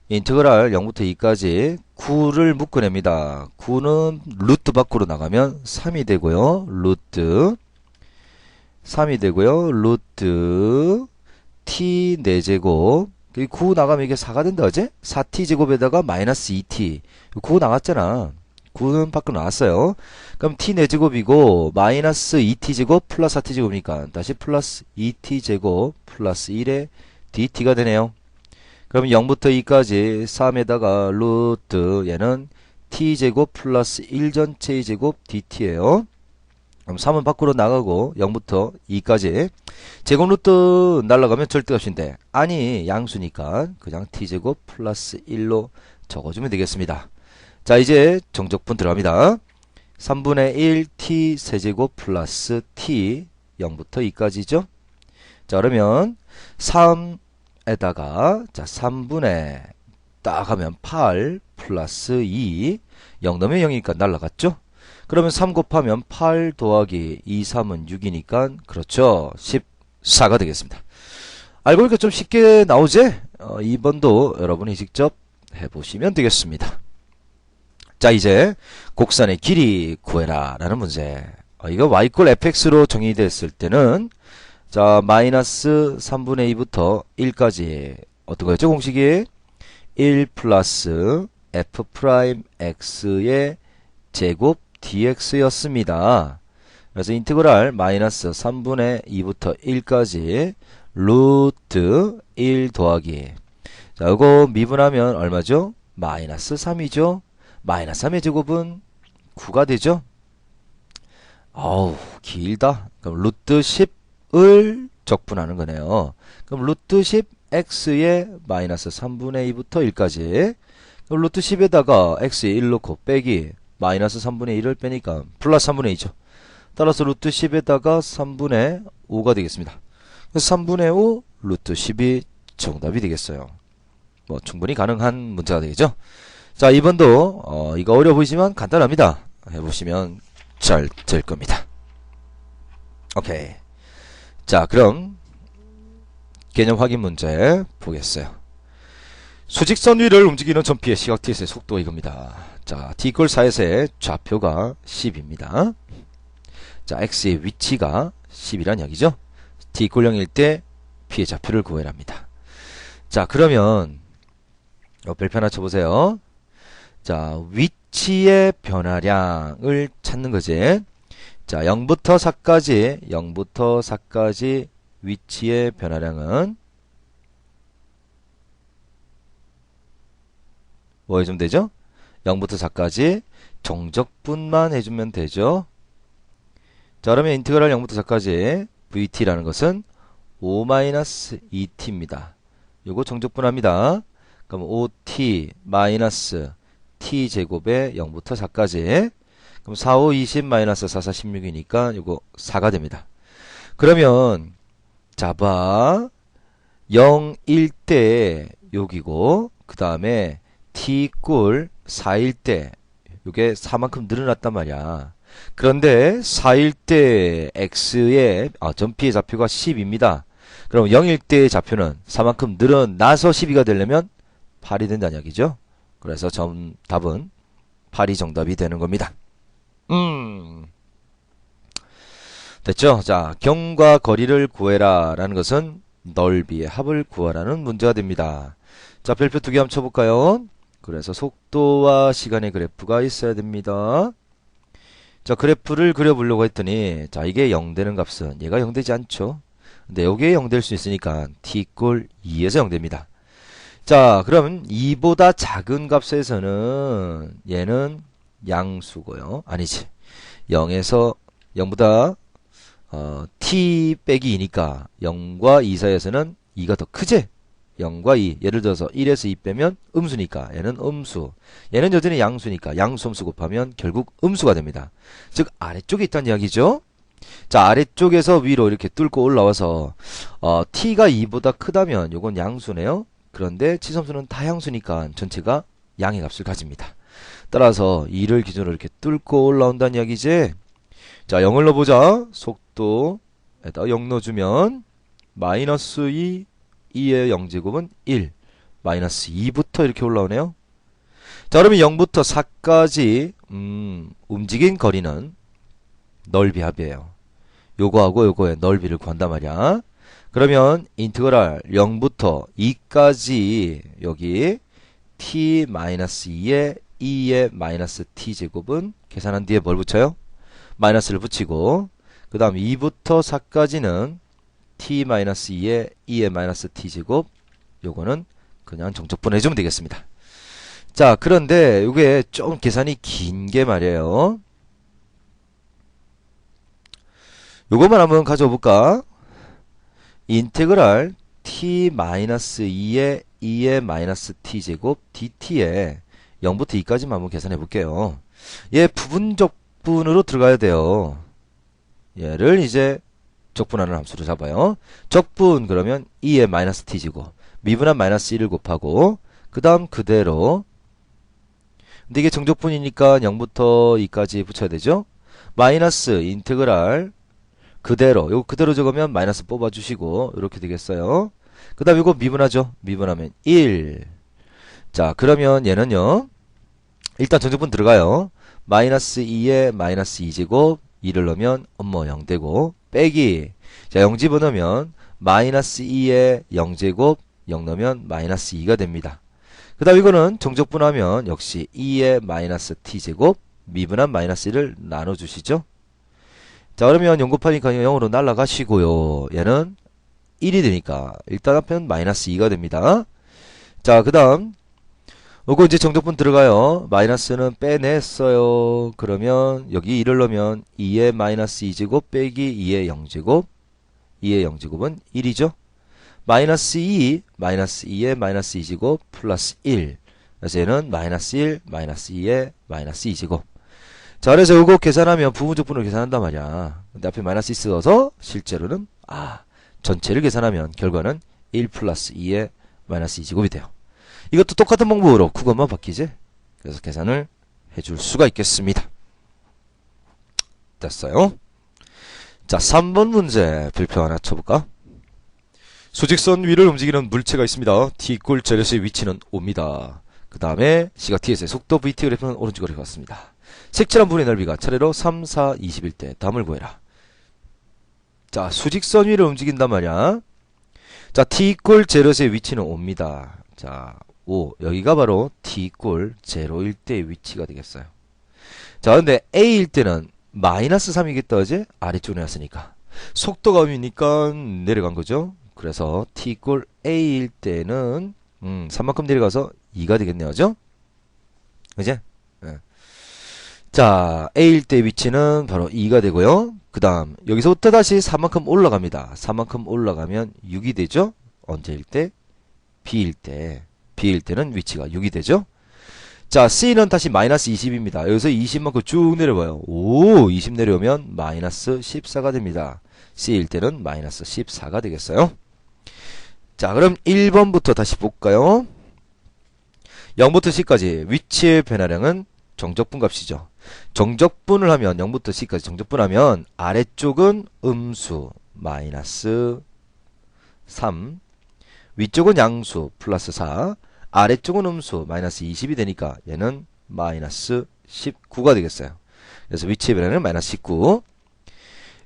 인테그랄 0부터 2까지 9를 묶어냅니다. 9는 루트 밖으로 나가면 3이 되고요. 루트 3이 되고요. 루트 t 4제곱 9 나가면 이게 4가 된다, 그지? 4t 제곱에다가 마이너스 2t 9 나갔잖아. 9는 밖으로 나왔어요. 그럼 t 4제곱이고 마이너스 2t 제곱 플러스 4t 제곱이니까 다시 플러스 2t 제곱 플러스 1의 dt가 되네요. 그럼 0부터 2까지 3에다가 루트 얘는 t 제곱 플러스 1 전체의 제곱 dt예요. 그럼 3은 밖으로 나가고 0부터 2까지 제곱 루트 날라가면 절대값인데 아니 양수니까 그냥 t제곱 플러스 1로 적어주면 되겠습니다. 자, 이제 정적분 들어갑니다. 3분의 1 t 세제곱 플러스 t 0부터 2까지죠. 자, 그러면 3에다가 자 3분의 딱 하면 8 플러스 2 0 넣으면 0이니까 날라갔죠. 그러면 3 곱하면 8 더하기 2, 3은 6이니까 그렇죠. 14가 되겠습니다. 알고 보니까 좀 쉽게 나오지? 2번도 여러분이 직접 해보시면 되겠습니다. 자, 이제 곡선의 길이 구해라 라는 문제. 이거 y 꼴 fx로 정의됐을 때는 자 마이너스 3분의 2부터 1까지 어떤 거였죠 공식이? 1 플러스 f 프라임 x의 제곱 dx였습니다. 그래서 인테그랄 마이너스 3분의 2부터 1까지 루트 1 더하기 자 이거 미분하면 얼마죠? 마이너스 3이죠. 마이너스 3의 제곱은 9가 되죠. 어우 길다. 그럼 루트 10을 적분하는 거네요. 그럼 루트 10 x의 마이너스 3분의 2부터 1까지 그럼 루트 10에다가 x에 1 넣고 빼기 마이너스 3분의 1을 빼니까 플러스 3분의 2죠. 따라서 루트 10에다가 3분의 5가 되겠습니다. 그래서 3분의 5 루트 10이 정답이 되겠어요. 뭐 충분히 가능한 문제가 되겠죠. 자, 2번도 이거 어려워 보이지만 간단합니다. 해보시면 잘 될 겁니다. 오케이. 자, 그럼 개념 확인 문제 보겠어요. 수직선 위를 움직이는 전피의 시각 t의 속도 이겁니다. 자, t = 4에서의 좌표가 10입니다. 자, x의 위치가 10이란 이야기죠. t = 0일 때 p의 좌표를 구해랍니다. 자, 그러면 별표 하나 쳐보세요. 자, 위치의 변화량을 찾는 거지. 자, 0부터 4까지 위치의 변화량은 뭐 해주면 되죠? 0부터 4까지 정적분만 해주면 되죠. 자, 그러면 인테그랄 0부터 4까지 vt라는 것은 5-2t입니다. 요거 정적분합니다. 그럼 5t 마이너스 t 제곱에 0부터 4까지 그럼 4, 5, 20 마이너스 4, 4, 16이니까 요거 4가 됩니다. 그러면 자봐 0일 때 여기고 그 다음에 t 꼴 4일 때 요게 4만큼 늘어났단 말이야. 그런데 4일 때 x의 전피의 좌표가 10입니다. 그럼 0일 때의 좌표는 4만큼 늘어나서 12가 되려면 8이 된다는 이야기죠. 그래서 답은 8이 정답이 되는 겁니다. 됐죠? 자, 경과 거리를 구해라 라는 것은 넓이의 합을 구하라는 문제가 됩니다. 자, 별표 2개 한번 쳐볼까요? 그래서 속도와 시간의 그래프가 있어야 됩니다. 자, 그래프를 그려보려고 했더니 자, 이게 0 되는 값은 얘가 0 되지 않죠? 근데 여기에 0 될 수 있으니까 t 꼴 2에서 0 됩니다. 자, 그럼 2보다 작은 값에서는 얘는 양수고요. 아니지. 0에서 0보다 t 빼기 2니까 0과 2 사이에서는 2가 더 크지? 0과 2. 예를 들어서 1에서 2 빼면 음수니까 얘는 음수. 얘는 여전히 양수니까 양수 음수 곱하면 결국 음수가 됩니다. 즉 아래쪽에 있다는 이야기죠. 자, 아래쪽에서 위로 이렇게 뚫고 올라와서 t가 2보다 크다면 요건 양수네요. 그런데 치섬수는 다양수니까 전체가 양의 값을 가집니다. 따라서 2를 기준으로 이렇게 뚫고 올라온다는 이야기지. 자, 0을 넣어보자. 속도에다 0 넣어주면 마이너스 2, 2의 0제곱은 1, 마이너스 2부터 이렇게 올라오네요. 자, 그러면 0부터 4까지 움직인 거리는 넓이 합이에요. 요거하고 요거의 넓이를 구한단 말이야. 그러면 인티그랄 0부터 2까지 여기 t-2의 2의 마이너스 t제곱은 계산한 뒤에 뭘 붙여요? 마이너스를 붙이고 그 다음 2부터 4까지는 t-2의 2의 마이너스 t제곱 요거는 그냥 정적분 해주면 되겠습니다. 자, 그런데 이게 좀 계산이 긴 게 말이에요. 요것만 한번 가져볼까? 인테그랄 t-2의 2의 마이너스 t제곱 dt에 0부터 2까지만 한번 계산해 볼게요. 얘 부분적분으로 들어가야 돼요. 얘를 이제 적분하는 함수로 잡아요. 적분 그러면 2의 마이너스 t제곱 미분한 마이너스 1을 곱하고 그 다음 그대로 근데 이게 정적분이니까 0부터 2까지 붙여야 되죠. 마이너스 인테그랄 그대로 요거 그대로 적으면 마이너스 뽑아주시고 이렇게 되겠어요. 그 다음 이거 미분하죠. 미분하면 1. 자, 그러면 얘는요 일단 정적분 들어가요. 마이너스 2에 마이너스 2제곱 2를 넣으면 0 되고 빼기 자 0 집어넣으면 마이너스 2에 0제곱 0 넣으면 마이너스 2가 됩니다. 그 다음 이거는 정적분하면 역시 2의 마이너스 t제곱 미분한 마이너스 1을 나눠주시죠. 자, 그러면 0 곱하니까 0으로 날라가시고요. 얘는 1이 되니까 일단 앞에는 마이너스 2가 됩니다. 자, 그 다음 요거 이제 정적분 들어가요. 마이너스는 빼냈어요. 그러면 여기 1을 넣으면 2의 마이너스 2제곱 빼기 2의 0제곱 2의 0제곱은 1이죠. 마이너스 2, 마이너스 2의 마이너스 2제곱 플러스 1 그래서 얘는 마이너스 1, 마이너스 2의 마이너스 2제곱 자, 그래서 요거 계산하면 부분적분을 계산한단 말이야. 근데 앞에 마이너스 있어서 실제로는 전체를 계산하면 결과는 1 플러스 2의 마이너스 2제곱이 돼요. 이것도 똑같은 방법으로 국어만 바뀌지. 그래서 계산을 해줄 수가 있겠습니다. 됐어요. 자, 3번 문제 별표 하나 쳐볼까? 수직선 위를 움직이는 물체가 있습니다. t = 제로스의 위치는 O입니다. 그 다음에 C가 T에서의 속도 VT 그래프는 오른쪽으로 해봤습니다. 색칠한 부분의 넓이가 차례로 3, 4, 21대 답을 구해라. 자, 수직선 위를 움직인단 말이야. 자, t = 제로스의 위치는 O입니다. 자, 5 여기가 바로 t = 0일 때의 위치가 되겠어요. 자, 근데 a일 때는 마이너스 3이겠다 어제 아래쪽에 왔으니까 속도가 V니까 내려간 거죠. 그래서 t = a일 때는 3만큼 내려가서 2가 되겠네요. 그죠? 그제? 네. 자, a일 때 위치는 바로 2가 되고요. 그 다음 여기서부터 다시 4만큼 올라갑니다. 4만큼 올라가면 6이 되죠. 언제일 때? b일 때. b일 때는 위치가 6이 되죠. 자, c는 다시 마이너스 20입니다. 여기서 20만큼 쭉 내려봐요. 오, 20 내려오면 마이너스 14가 됩니다. c일 때는 마이너스 14가 되겠어요. 자, 그럼 1번부터 다시 볼까요? 0부터 c까지 위치의 변화량은 정적분 값이죠. 정적분을 하면 0부터 c까지 정적분하면 아래쪽은 음수 마이너스 3 위쪽은 양수 플러스 4 아래쪽은 음수 마이너스 20이 되니까 얘는 마이너스 19가 되겠어요. 그래서 위치의 변화는 마이너스 19.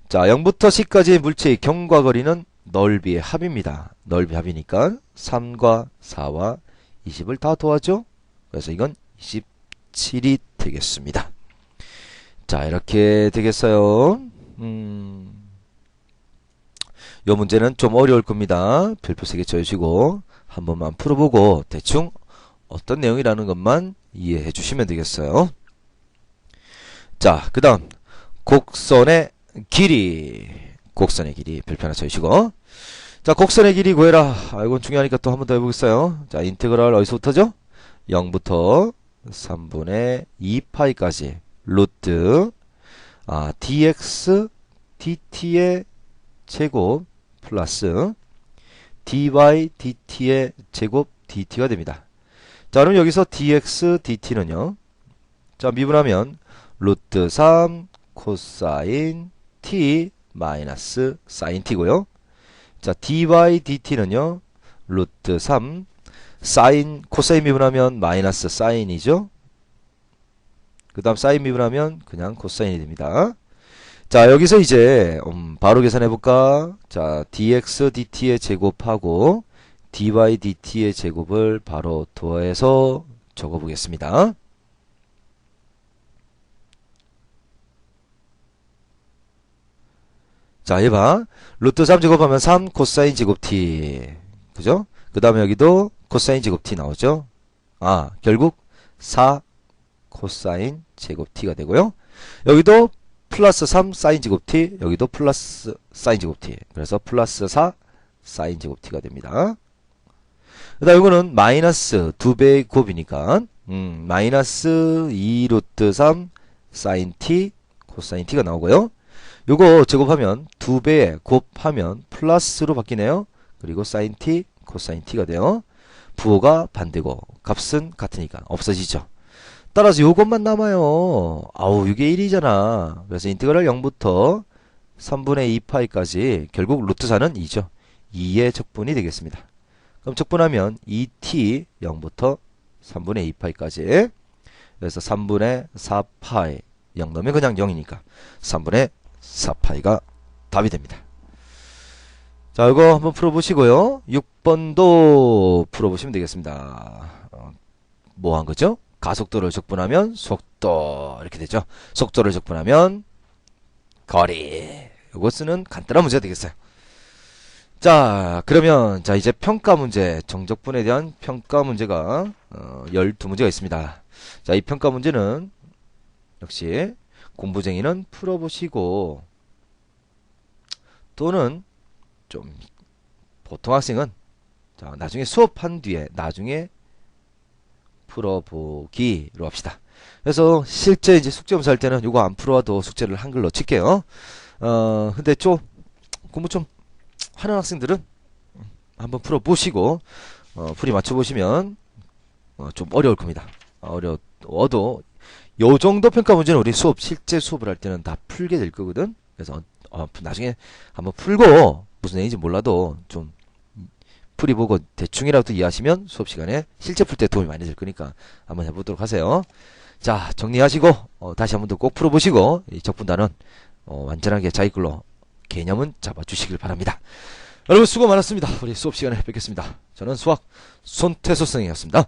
자, 0부터 c까지의 물체의 경과 거리는 넓이의 합입니다. 넓이 합이니까 3과 4와 20을 다 더하죠. 그래서 이건 27이 되겠습니다. 자, 이렇게 되겠어요. 요 문제는 좀 어려울 겁니다. 별표 3개 쳐주시고 한 번만 풀어보고 대충 어떤 내용이라는 것만 이해해 주시면 되겠어요. 자, 그 다음 곡선의 길이 별표 하나 쳐주시고 자, 자, 곡선의 길이 구해라. 아, 이건 중요하니까 또 한 번 더 해보겠어요. 자, 인테그랄 어디서부터죠? 0부터 3분의 2파이까지 루트 dx dt의 제곱 플러스 dy dt의 제곱 dt가 됩니다. 자, 그럼 여기서 dx dt는요. 자, 미분하면 루트 3 코사인 t 마이너스 사인 t고요. 자, dy dt는요. 루트 3 사인 코사인 미분하면 마이너스 사인이죠. 그 다음 사인 미분하면 그냥 코사인이 됩니다. 자, 여기서 이제 바로 계산해 볼까? 자, dx dt의 제곱하고 dy dt의 제곱을 바로 더해서 적어 보겠습니다. 자, 해봐. 루트 3 제곱하면 3 코사인 제곱 t. 그죠? 그 다음에 여기도 코사인 제곱 t 나오죠? 아, 결국 4 코사인 제곱 t가 되고요. 여기도 플러스 3 사인 제곱 t, 여기도 플러스 사인 제곱 t. 그래서 플러스 4 사인 제곱 t가 됩니다. 그 다음 이거는 마이너스 2배의 곱이니까 마이너스 2 루트 3 사인 t 코사인 t가 나오고요. 요거 제곱하면 2배에 곱하면 플러스로 바뀌네요. 그리고 사인 t 코사인 t가 돼요. 부호가 반대고 값은 같으니까 없어지죠. 따라서 요것만 남아요. 아우, 이게 1이잖아. 그래서 인테그랄 0부터 3분의 2파이까지 결국 루트 4는 2죠. 2의 적분이 되겠습니다. 그럼 적분하면 2t 0부터 3분의 2파이까지. 그래서 3분의 4파이 0 넣으면 그냥 0이니까 3분의 4파이가 답이 됩니다. 자, 이거 한번 풀어보시고요. 6번도 풀어보시면 되겠습니다. 뭐 한 거죠? 가속도를 적분하면 속도 이렇게 되죠. 속도를 적분하면 거리. 이거 쓰는 간단한 문제가 되겠어요. 자, 그러면 자 이제 평가 문제, 정적분에 대한 평가 문제가 12문제가 있습니다. 자, 이 평가 문제는 역시 공부쟁이는 풀어보시고 또는 좀 보통 학생은 자, 나중에 수업한 뒤에 나중에 풀어보기로 합시다. 그래서 실제 이제 숙제 검사할 때는 이거 안 풀어와도 숙제를 한글로 칠게요. 근데 좀 공부 좀 하는 학생들은 한번 풀어보시고 풀이 맞춰보시면 좀 어려울 겁니다. 어려워도 요 정도 평가 문제는 우리 실제 수업을 할 때는 다 풀게 될 거거든. 그래서 나중에 한번 풀고 무슨 내용인지 몰라도 좀 풀이 보고 대충이라도 이해하시면 수업 시간에 실제 풀 때 도움이 많이 될 거니까 한번 해보도록 하세요. 자, 정리하시고 다시 한번 더 꼭 풀어보시고 이 적분단은 완전하게 자기 걸로 개념은 잡아주시길 바랍니다. 여러분 수고 많았습니다. 우리 수업 시간에 뵙겠습니다. 저는 수학 손태소 선생님이었습니다.